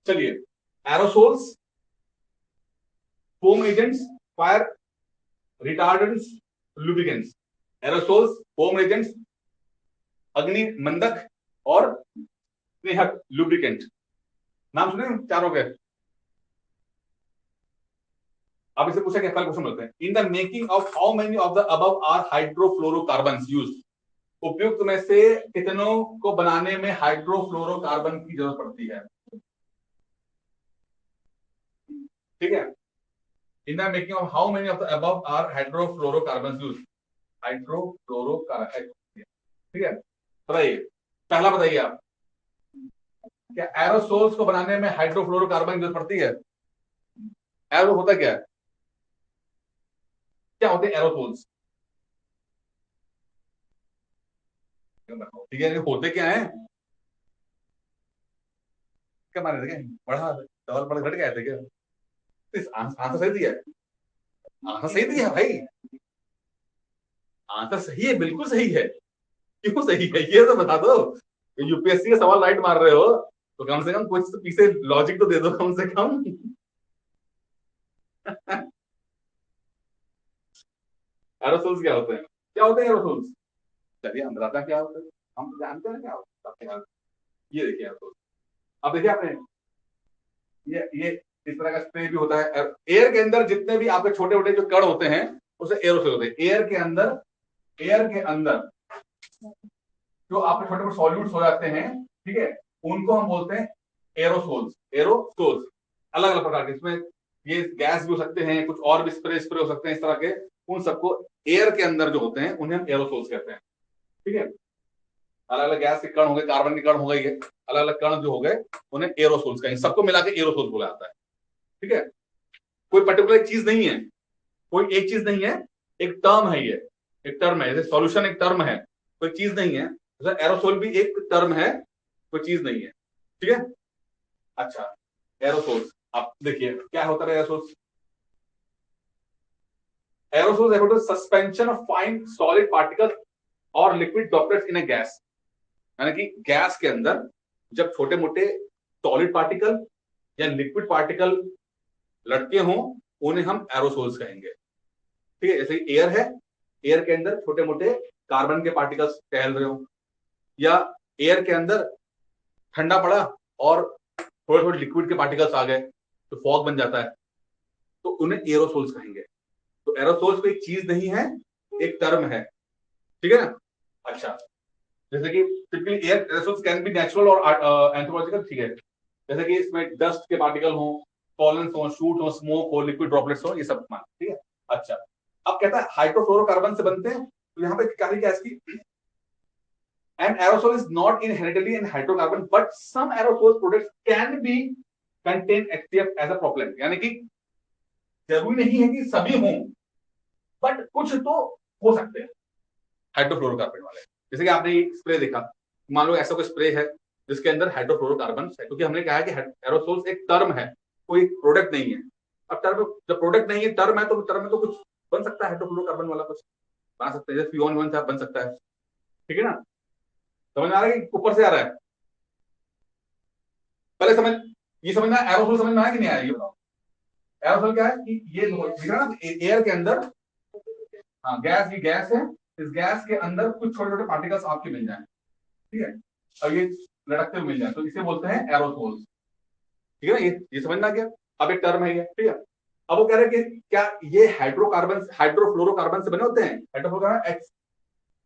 S1: चलिए, aerosols, foam agents, fire retardants, lubricants. Aerosols, foam agents, अग्नि मंदक और स्नेहक लुब्रिकेंट। नाम सुने चारों के? अब इसे पूछा क्या, कल क्वेश्चन बोलते हैं। In the making of how many of the above are hydrofluorocarbons used. उपयुक्त में से कितनों को बनाने में हाइड्रोफ्लोरोकार्बन की जरूरत पड़ती है? ठीक है, in the making of how many of the above are hydrofluorocarbons used. Hydrofluorocarbon, ठीक है? बताइए, पहला बताइए आप। क्या एरोसोल्स को बनाने में हाइड्रोफ्लोरोकार्बन की जरूरत पड़ती है? एरो होता क्या है? क्या होते हैं एरोसोल्स? ठीक है, ये होते क्या है? क्या माने थे क्या? बढ़ा डबल बढ़ घट गए थे क्या? आंसर सही दिया है, आंसर सही दिया है भाई, आंसर सही है, बिल्कुल सही है। क्यों सही है ये तो बता दो। यूपीएससी का सवाल राइट मार रहे हो तो कम से कम कुछ तो पीछे लॉजिक तो दे दो कम से कम। एरोसोल्स क्या होते हैं? क्या होते हैं एरोसोल्स? चलिए हम बताते हैं क्या होता है, हम जानते हैं क्या होता है। ये देखिए एरोसोल, अब देखिए आपने ये इस तरह का स्प्रे भी होता है। एयर के अंदर जितने भी आपके छोटे छोटे जो कण होते हैं उसे एरोसोल होते हैं। एयर के अंदर जो आपके छोटे छोटे सॉल्यूट्स हो जाते हैं, ठीक है, उनको हम बोलते हैं एरोसोल्स। एरोसोल्स अलग अलग प्रकार के, इसमें ये गैस भी हो सकते हैं, कुछ और भी स्प्रे स्प्रे हो सकते हैं इस तरह के। उन सबको एयर के अंदर जो होते हैं उन्हें हम एरोसोल्स कहते हैं। ठीक है, अलग अलग गैस के कण हो गए, कार्बन के कण हो गए, अलग अलग कण जो हो गए उन्हें एरोसोल्स कहेंगे। सबको मिला के एरोसोल्स बोला जाता है। ठीक है, कोई पर्टिकुलर चीज नहीं है, कोई एक चीज नहीं है, एक टर्म है ये, एक टर्म है। जैसे सॉल्यूशन एक टर्म है, कोई चीज नहीं है। जैसे एरोसोल भी एक टर्म है, कोई चीज नहीं है। ठीक है, अच्छा, एरोसोल्स आप देखिए क्या होता है एरोसोल्स। एरोसोल्स है suspension of fine solid particle और लिक्विड ड्रॉपलेट्स इन ए गैस। यानी कि गैस के अंदर जब छोटे मोटे सॉलिड पार्टिकल या लिक्विड पार्टिकल लटके हों उन्हें हम एरोसोल्स कहेंगे। ठीक है, जैसे एयर है, एयर के अंदर छोटे मोटे कार्बन के पार्टिकल्स टहल रहे हो, या एयर के अंदर ठंडा पड़ा और थोड़े थोड़े लिक्विड के पार्टिकल्स आ गए तो फॉग बन जाता है, तो उन्हें एरोसोल्स कहेंगे। तो एरोसोल्स कोई चीज नहीं है, एक टर्म है। ठीक है ना? अच्छा, जैसे कि typically air aerosols can be natural और एंथ्रोपोलॉजिकल। ठीक है, जैसे कि इसमें डस्ट के पार्टिकल हो, पॉलन्स हो, शूट हो, स्मोक हो, लिक्विड ड्रॉपलेट्स हो, ये सब मान। ठीक है, अच्छा, अब कहता है हाइड्रोफ्लोरोकार्बन से बनते हैं। तो यहाँ पे क्या है इसकी, an aerosol is not inherently an hydrocarbon but some aerosol products can be contain HCF as a propellant। यानी कि जरूरी नहीं है कि सभी हों, बट कुछ तो हो सकते हैं हाइड्रोफ्लोरोकार्बन वाले। जैसे कि आपने स्प्रे देखा, मान लो ऐसा कोई स्प्रे है जिसके अंदर हाइड्रोफ्लोरोकार्बन है, क्योंकि हमने कहा है कि एरोसोल्स एक टर्म है, कोई प्रोडक्ट नहीं है। अब टर्म जब प्रोडक्ट नहीं है, टर्म है, तो टर्म में तो कुछ बन सकता है, हाइड्रोफ्लोरोकार्बन वाला कुछ बना सकते हैं, जैसे फ्यून वन बन सकता है। ठीक है ना? समझ में आ रहा है कि ऊपर से आ रहा है? पहले समझ, ये समझना, एरोसोल समझ में आया कि नहीं आया ये बताओ। एरोसोल क्या है कि ये दिख रहा ना एयर के अंदर, हाँ गैस, ये गैस है, इस गैस के अंदर कुछ छोटे छोटे पार्टिकल्स आपके मिल जाए। ठीक है, अब ये लटकते हुए मिल जाए तो इसे बोलते हैं एरोसोल। ठीक है ना? ये समझना क्या, अब एक टर्म है ये। ठीक है, अब वो कह रहे हैं कि क्या ये हाइड्रोकार्बन हाइड्रोफ्लोरोकार्बन से बने होते हैं? हाइड्रोफ्लोरोकार्बन एक्स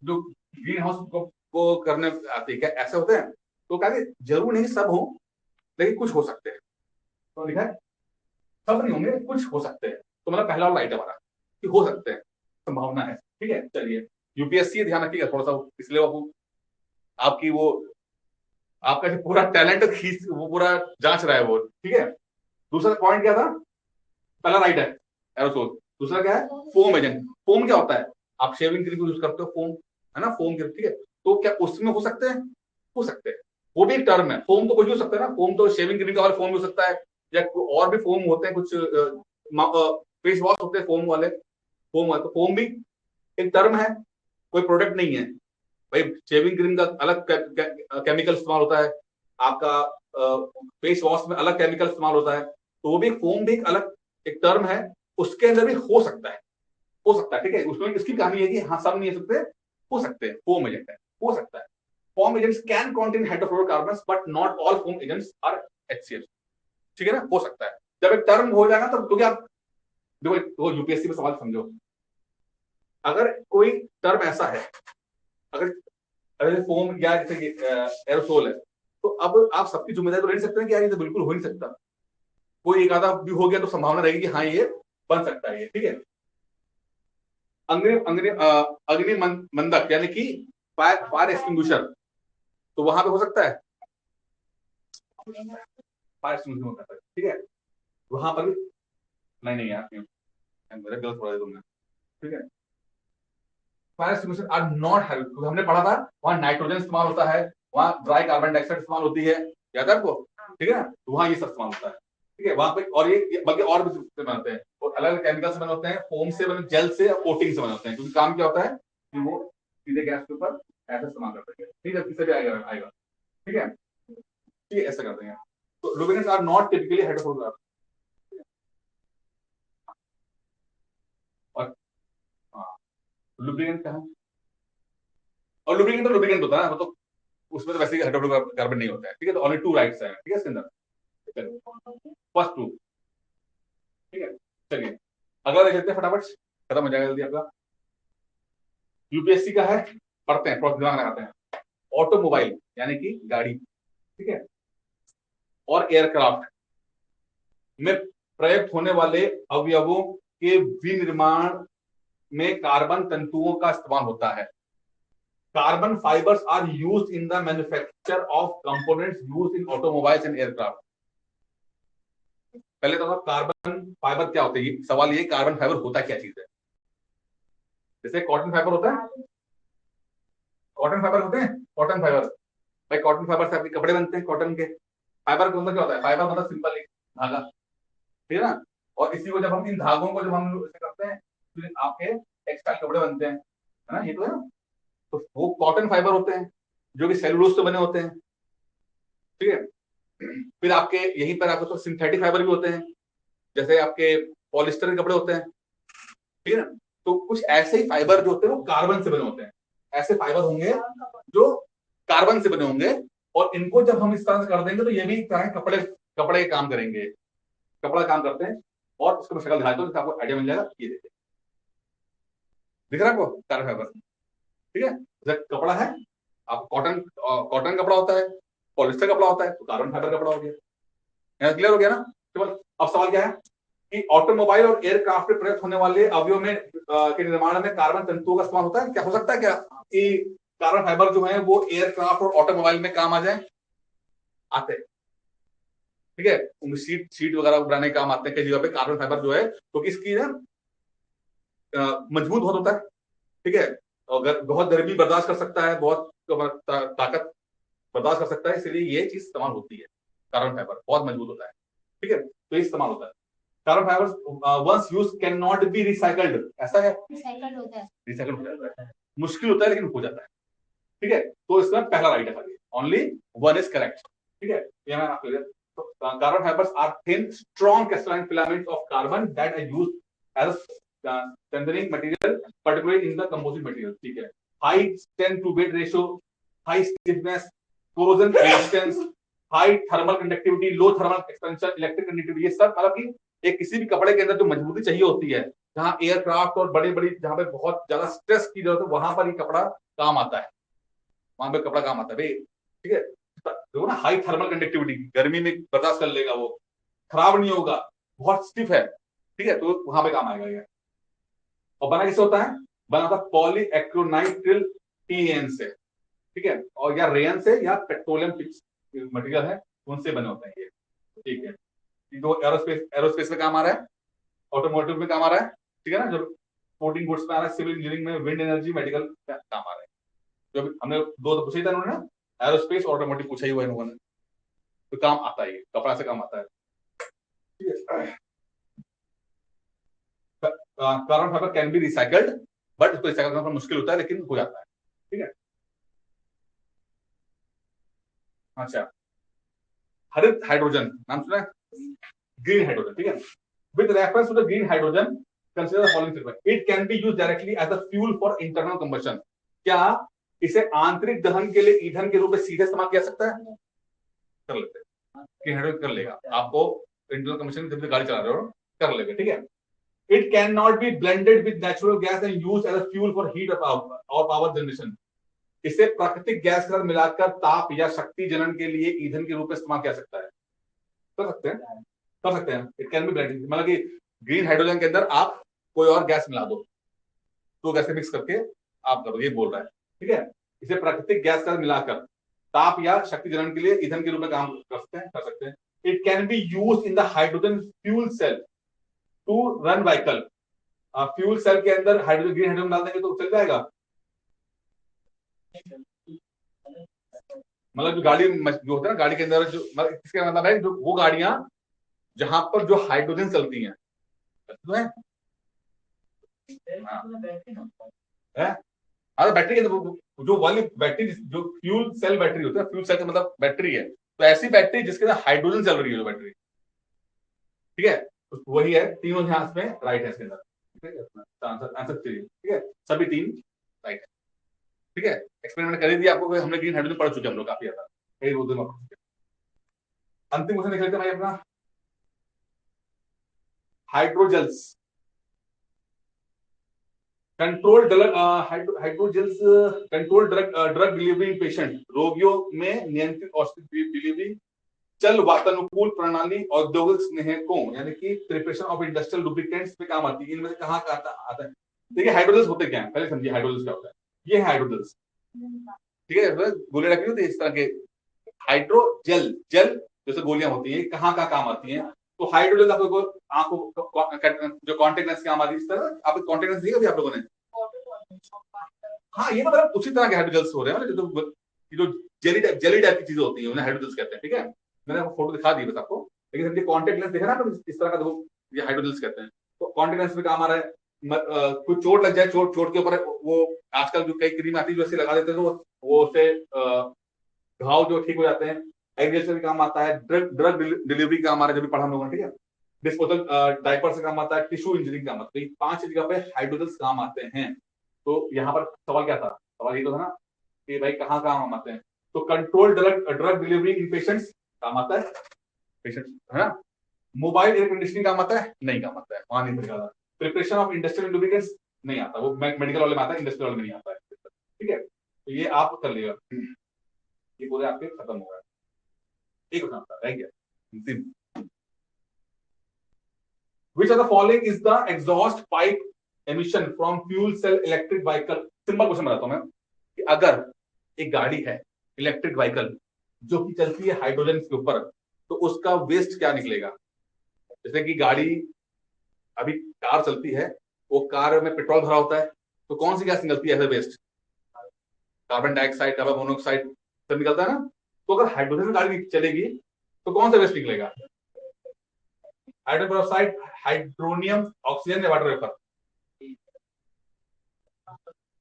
S1: जो ग्रीन हाउस को करने आते हैं, क्या ऐसे होते हैं? तो कहा कि जरूर नहीं सब हो, लेकिन कुछ हो सकते हैं। तो लिखा है सब नहीं होंगे, कुछ हो सकते हैं। तो मतलब पहला राइट हमारा कि हो सकते हैं, संभावना है। ठीक है, चलिए, यूपीएससी ध्यान रखिएगा थोड़ा सा, इसलिए वो आपकी वो आपका जो पूरा टैलेंट खींच वो पूरा जांच रहा है वो। ठीक है, दूसरा पॉइंट क्या था? पहला राइट है एरोसोल। दूसरा क्या है? Foam agent. फोम क्या होता है? आप शेविंग क्रीम यूज करते हो, फोम है ना, फोम क्रीम। ठीक है, तो क्या उसमें हो सकते हैं? हो सकते हैं, वो भी एक टर्म है। फोम तो कुछ भी हो सकता है ना, फोम तो शेविंग क्रीम का वाला फोम हो सकता है, या और भी फोम होते हैं कुछ, फेस वॉश होते हैं फोम वाले, फोम है, तो फोम भी एक टर्म है, कोई प्रोडक्ट नहीं है भाई। शेविंग क्रीम का अलग केमिकल इस्तेमाल होता है, आपका फेस वॉश में अलग केमिकल इस्तेमाल होता है, तो वो भी फोम भी एक अलग एक टर्म है, उसके अंदर भी हो सकता है, हो सकता है। ठीक है, उसमें इसकी कहानी है कि हाँ सब नहीं हो सकते, हो सकते हैं, फोम एजेंट है, हो सकता है। Foam agents can contain hydrofluorocarbons but not all foam agents are HCl। ठीक है ना, हो सकता है। जब एक टर्म हो जाएगा तब, क्योंकि आप देखो यूपीएससी में सवाल समझो, अगर कोई टर्म ऐसा है, अगर अगर फोम या जैसे एरोसोल है, तो अब आप सबकी जिम्मेदारी तो ले नहीं सकते हैं कि यार ये तो बिल्कुल हो नहीं सकता, कोई एक आधा भी हो गया तो संभावना रहेगी कि हाँ ये बन सकता है ये। ठीक है, अग्नि अग्नि अग्नि मंदक यानी कि फायर एक्सटिंग्विशर, तो वहां पे हो सकता है, फायर एक्सटिंग्विशर में करता है, ठीक है। वहां पर नहीं यार, मेरा गलत पढ़ा तुमने, ठीक है। Fire extinguisher are not heavy, क्योंकि हमने पढ़ा था वहां नाइट्रोजन इस्तेमाल होता है, वहां ड्राई कार्बन डाइऑक्साइड इस्तेमाल होती है, याद है आपको, ठीक है ना। तो वहां ये सब इस्तेमाल होता है, ठीक है। वहां पे और ये बल्कि और भी से बनाते हैं, और अलग अलग केमिकल से बने होते हैं, फोम से बने, जेल से, कोटिंग से बने होते हैं, क्योंकि काम क्या होता है कि वो सीधे गैस के ऊपर ऐसे इस्तेमाल करते हैं, ठीक है, किससे भी आएगा आएगा, ठीक है, ठीक है, ऐसा करते हैं। तो lubricants are not typically hydrofluoric. और हाँ, लुब्रिकेंट क्या है, और लुब्रिकेंट तो लुब्रिकेंट होता है, मतलब उसमें तो वैसे ही हाइड्रोफ्लोरोकार्बन नहीं होता है, ठीक है। तो ओनली टू राइट्स है, ठीक है, इसके अंदर फर्स्ट टू, ठीक है। चलिए अगला देख लेते हैं फटाफट, खत्म हो जाएगा जल्दी आपका। यूपीएससी का है, पढ़ते हैं, दिमाग लगाते हैं। ऑटोमोबाइल यानी कि गाड़ी, ठीक है, और एयरक्राफ्ट में प्रयुक्त होने वाले अवयवों के विनिर्माण में कार्बन तंतुओं का इस्तेमाल होता है। Carbon fibres are used in the manufacture of components used in automobiles and aircraft. पहले तो कार्बन फाइबर क्या होता है, सवाल ये कार्बन फाइबर होता क्या चीज है। जैसे कॉटन फाइबर होता है, कॉटन फाइबर होते हैं, कॉटन फाइबर, भाई कॉटन फाइबर से आपके कपड़े बनते हैं, कॉटन के। फाइबर का मतलब क्या होता है, फाइबर मतलब सिंपल एक धागा, ठीक है ना। और इसी को जब हम इन धागों को जब हम ऐसे करते हैं तो आपके टेक्सटाइल कपड़े बनते हैं, है ना, ये तो है ना। तो वो कॉटन फाइबर होते हैं जो कि सेलुलोज से बने होते हैं, ठीक है। फिर आपके यहीं पर आपको तो सिंथेटिक फाइबर भी होते हैं, जैसे आपके पॉलिस्टर के कपड़े होते हैं, ठीक है ना। तो कुछ ऐसे ही फाइबर जो होते हैं वो कार्बन से बने होते हैं, ऐसे फाइबर होंगे जो कार्बन से बने होंगे, और इनको जब हम इस तरह से कर देंगे तो ये भी तरह कपड़े कपड़े के काम करेंगे, कपड़ा काम करते हैं। और उसको मैं शक्ल दिखाता हूँ जिससे आपको आइडिया मिल जाएगा। ये देखिए, दिख रहा है आपको कार्बन फाइबर, ठीक है। जैसे कपड़ा है, आप कॉटन कॉटन कपड़ा होता है, पॉलिस्टर कपड़ा होता है, तो कार्बन फाइबर कपड़ा हो गया। क्लियर हो गया ना। केवल अब सवाल क्या है कि ऑटोमोबाइल और एयरक्राफ्ट में प्रयुक्त होने वाले अवयव में के निर्माण में कार्बन तंतुओं का इस्तेमाल होता है। क्या हो सकता है क्या कि कार्बन फाइबर जो है वो एयरक्राफ्ट और ऑटोमोबाइल में काम आ जाए, आते हैं, ठीक है। उनमें सीट सीट वगैरह बनाने काम आते हैं कई जगह पे कार्बन फाइबर जो है, तो इसकी ना मजबूत बहुत होता है, ठीक है। और बहुत गर्मी बर्दाश्त कर सकता है, बहुत ताकत बर्दाश्त कर सकता है, इसलिए ये चीज इस्तेमाल होती है। कार्बन फाइबर बहुत मजबूत होता है, ठीक है, तो ये इस्तेमाल होता है। Carbon fibre once use can not be recycled, ऐसा है, रिसाइकल हो जाता है, मुश्किल होता है लेकिन हो जाता है, ठीक है। तो इसमें पहला राइट है खाली, ओनली वन इज करेक्ट, ठीक है। ये मैं आपको carbon fibres are thin strong crystalline filaments of carbon that are used as strengthening material particularly in the composite material, ठीक है। High strength to weight ratio, high stiffness, corrosion resistance, high thermal conductivity, low thermal expansion, electric conductivity, ये सब मतलब कि एक किसी भी कपड़े के अंदर जो मजबूती चाहिए होती है, जहां एयरक्राफ्ट और बड़ी बड़ी जहां पे बहुत ज्यादा स्ट्रेस की जरूरत है, वहां पर ये कपड़ा काम आता है, वहां पे कपड़ा काम आता है भाई, ठीक है। देखो ना, हाई थर्मल कंडक्टिविटी, गर्मी में बर्दाश्त कर लेगा, वो खराब नहीं होगा, बहुत स्टिफ है, ठीक है, तो वहां पे काम आएगा ये। और बना किससे होता है, बना होता पॉलीएक्रिलाइनिल टीएन से, ठीक है, और या रेयन से या पेट्रोलियम मटेरियल है, उनसे बने होते हैं ये, ठीक है। ये जो एरोस्पेस में काम आ रहा है, ऑटोमोटिव में काम आ रहा है, ठीक है ना, जो स्पोर्टिंग गुड्स में आ रहा है, सिविल इंजीनियरिंग में, विंड एनर्जी, मेडिकल में काम आ रहा है। जो हमने दो तो पूछा ही था उन्होंने ना, एरोस्पेस ऑटोमोटिव पूछा ही हुआ है उन्होंने, तो काम आता है, ये कपड़ा से काम आता है, ठीक है। Carbon fibre can be recycled, but इसको रिसाइकल करना मुश्किल होता है, लेकिन हो जाता है, ठीक है। अच्छा, हरित हाइड्रोजन नाम सुना है, ग्रीन हाइड्रोजन, ठीक है। With reference to the green hydrogen consider the following statement, it can be used directly as a fuel for internal combustion. क्या इसे आंतरिक दहन के लिए ईंधन के रूप में सीधे इस्तेमाल किया सकता है, कर लेते हैं, ग्रीन हाइड्रोजन कर लेगा आपको, इंटरनल कंबशन जब भी गाड़ी चला रहे हो कर लेगा, ठीक है। It cannot be blended with natural gas and used as a fuel for heat or power generation. इसे प्राकृतिक गैस के साथ मिलाकर ताप या शक्ति जनन के लिए ईंधन के रूप में इस्तेमाल किया सकता है, कर सकते हैं, कर सकते हैं। इट कैन बी ब्लेंडेड, मतलब कि ग्रीन हाइड्रोजन के अंदर आप कोई और गैस मिला दो, तो गैस मिक्स करके आप करो, ये बोल रहा है, ठीक है। इसे प्राकृतिक गैस के साथ मिलाकर ताप या शक्ति जनन के लिए ईंधन के रूप में काम कर सकते हैं। It can be use in the hydrogen fuel cell to run vehicle. Fuel cell के अंदर हाइड्रोजन, ग्रीन हाइड्रोजन डाल देंगे तो चल जाएगा। मतलब जो गाड़ी जो होता है ना, गाड़ी के अंदर जो, मतलब इसका मतलब है जो वो गाड़ियां जहां पर जो हाइड्रोजन चलती हैं, तो है अरे बैटरी के अंदर जो वाली बैटरी, जो फ्यूल सेल बैटरी होती है, फ्यूल सेल का मतलब बैटरी है, तो ऐसी बैटरी जिसके अंदर हाइड्रोजन चल रही है जो बैटरी, ठीक है, तो वही है। तीनों ध्यान में राइट है इसके अंदर, ठीक है, आंसर ठीक है, सभी तीन राइट है, ठीक है। एक्सपेरिमेंट कर दिया आपको, हमने ग्रीन हाइड्रोजन पढ़ चुके हम लोग काफी ज्यादा, यही वो दिन। अंतिम क्वेश्चन देख लेते हैं भाई अपना, hydrogels control hydrogels control drug delivery patient, रोगियों में नियंत्रित औषधि डिलीवरी, चल वातानुकूल प्रणाली, औद्योगिक स्नेहकों यानी कि प्रिपरेशन ऑफ इंडस्ट्रियल लुब्रिकेंट्स में काम आती है। इनमें से कहाँ का आता है? देखिए हाइड्रोजेल्स होते क्या है, पहले समझिए हाइड्रोजेल्स क्या होता है। ये है हाइड्रोजेल्स, ठीक है, गोले रखी होती है इस तरह के। हाइड्रोजेल, जेल जैसे गोलियां होती है, कहाँ का काम आती है? तो हाइड्रोजेल आपको आंखों जो कॉन्टेक्ट लेंस काम आती है, इस तरह आप कॉन्टेक्ट लेंस दिया आप लोगों ने? हाँ, ये मतलब उसी तरह के हाइड्रोजेल्स हो रहे हैं, जो जेली टाइप की चीजें होती है उन्हें हाइड्रोजेल्स कहते हैं, ठीक है। मैंने आपको फोटो दिखा दी बस आपको, लेकिन समझिए कॉन्टेक्ट लेंस देखा ना आपने इस तरह का, देखो ये हाइड्रोजेल्स कहते हैं। तो कॉन्टेक्ट लेंस में काम आ रहा है, कुछ चोट लग जाए, चोट के ऊपर वो आजकल जो कई क्रीम आती है जो ऐसे लगा देते हैं, तो वो उससे घाव जो ठीक हो जाते हैं। एग्रीकल्चर भी काम आता है, ड्रग डिलीवरी काम आ रहा है, जब भी पढ़ा हम लोगों ने, ठीक है। डिस्पोजल डायपर से काम आता है, टिश्यू इंजीनियरिंग काम आता है, तो 5 जगह पे हाइड्रोजन काम आते हैं। तो यहाँ पर सवाल क्या था? सवाल ये तो था ना कि भाई कहाँ काम आते हैं? तो कंट्रोल ड्रग डिलीवरी इन पेशेंट्स काम आता है, पेशेंट है ना। मोबाइल एयर कंडीशनिंग काम आता है? नहीं काम आता है, वहां नहीं समझा। प्रिपरेशन ऑफ इंडस्ट्रियल लुब्रिकेंट्स नहीं आता, वो मेडिकल वाले में आता है, इंडस्ट्रियल वाले में नहीं आता है, ठीक है। तो ये आप कर लेगा, ये पूरे आपके खत्म हो गए। एक रह गया, which of the following is the exhaust pipe emission from fuel cell electric vehicle? Simple question बताता हूं मैं कि अगर एक गाड़ी है इलेक्ट्रिक व्हीकल जो कि चलती है हाइड्रोजन के ऊपर, तो उसका वेस्ट क्या निकलेगा? जैसे कि गाड़ी अभी कार चलती है, वो कार में पेट्रोल भरा होता है, तो कौन सी गैस निकलती है as waste? Carbon dioxide, carbon monoxide सब निकलता है ना। तो अगर हाइड्रोजन गाड़ी चलेगी तो कौन सा वेस्ट निकलेगा? हाइड्रोजन पेरोक्साइड, हाइड्रोनियम, ऑक्सीजन या वाटर वेपर?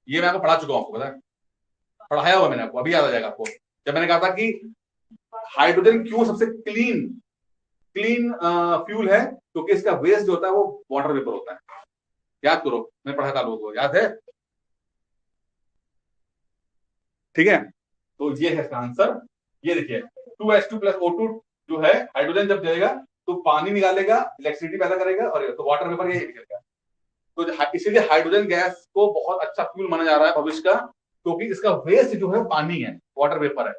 S1: ये मैं आपको पढ़ा चुका हूं, आपको पता है, पढ़ाया हुआ मैंने आपको, अभी याद आ जाएगा आपको, जब मैंने कहा था कि हाइड्रोजन क्यों सबसे क्लीन फ्यूल है, क्योंकि इसका वेस्ट जो होता है वो वाटर वेपर होता है। याद करो, मैं पढ़ा था, लोगों को याद है, ठीक है। तो ये है इसका आंसर। ये देखिए 2H2 प्लस O2 जो है, हाइड्रोजन जब जलेगा तो पानी निकालेगा, इलेक्ट्रिसिटी पैदा करेगा, और तो वाटर वेपर यही निकलेगा। तो इसीलिए हाइड्रोजन गैस को बहुत अच्छा फ्यूल माना जा रहा है भविष्य का, क्योंकि इसका वेस्ट जो है पानी है, वाटर वेपर है,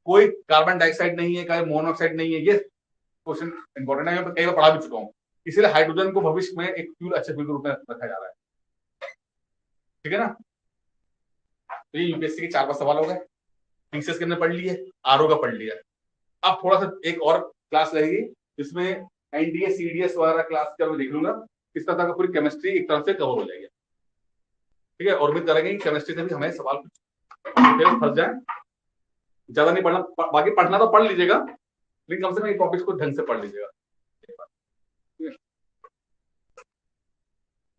S1: कोई कार्बन डाइऑक्साइड नहीं है, कोई मोनोऑक्साइड नहीं है। ये क्वेश्चन इंपॉर्टेंट है, मैं कई बार पढ़ा भी चुका हूँ। इसलिए हाइड्रोजन को भविष्य में एक फ्यूल, अच्छे फ्यूल के रूप में रखा जा रहा है, ठीक है ना। तो ये यूपीएससी के 4-5 सवाल हो गए, पीसीएस के हमने पढ़ लिए, आरओ का पढ़ लिया। अब थोड़ा सा एक और क्लास रहेगी जिसमें एनडीए सीडीएस वगैरह क्लास का मैं देख लूंगा, इस तरह का पूरी केमिस्ट्री एक तरफ से कवर हो जाएगी, ठीक है। और उम्मीद करेंगे कि केमिस्ट्री से भी हमें सवाल कुछ फंस जाए, ज्यादा नहीं पढ़ना, बाकी पढ़ना तो पढ़ लीजिएगा, लेकिन कम से कम टॉपिक्स को ढंग से पढ़ लीजिएगा।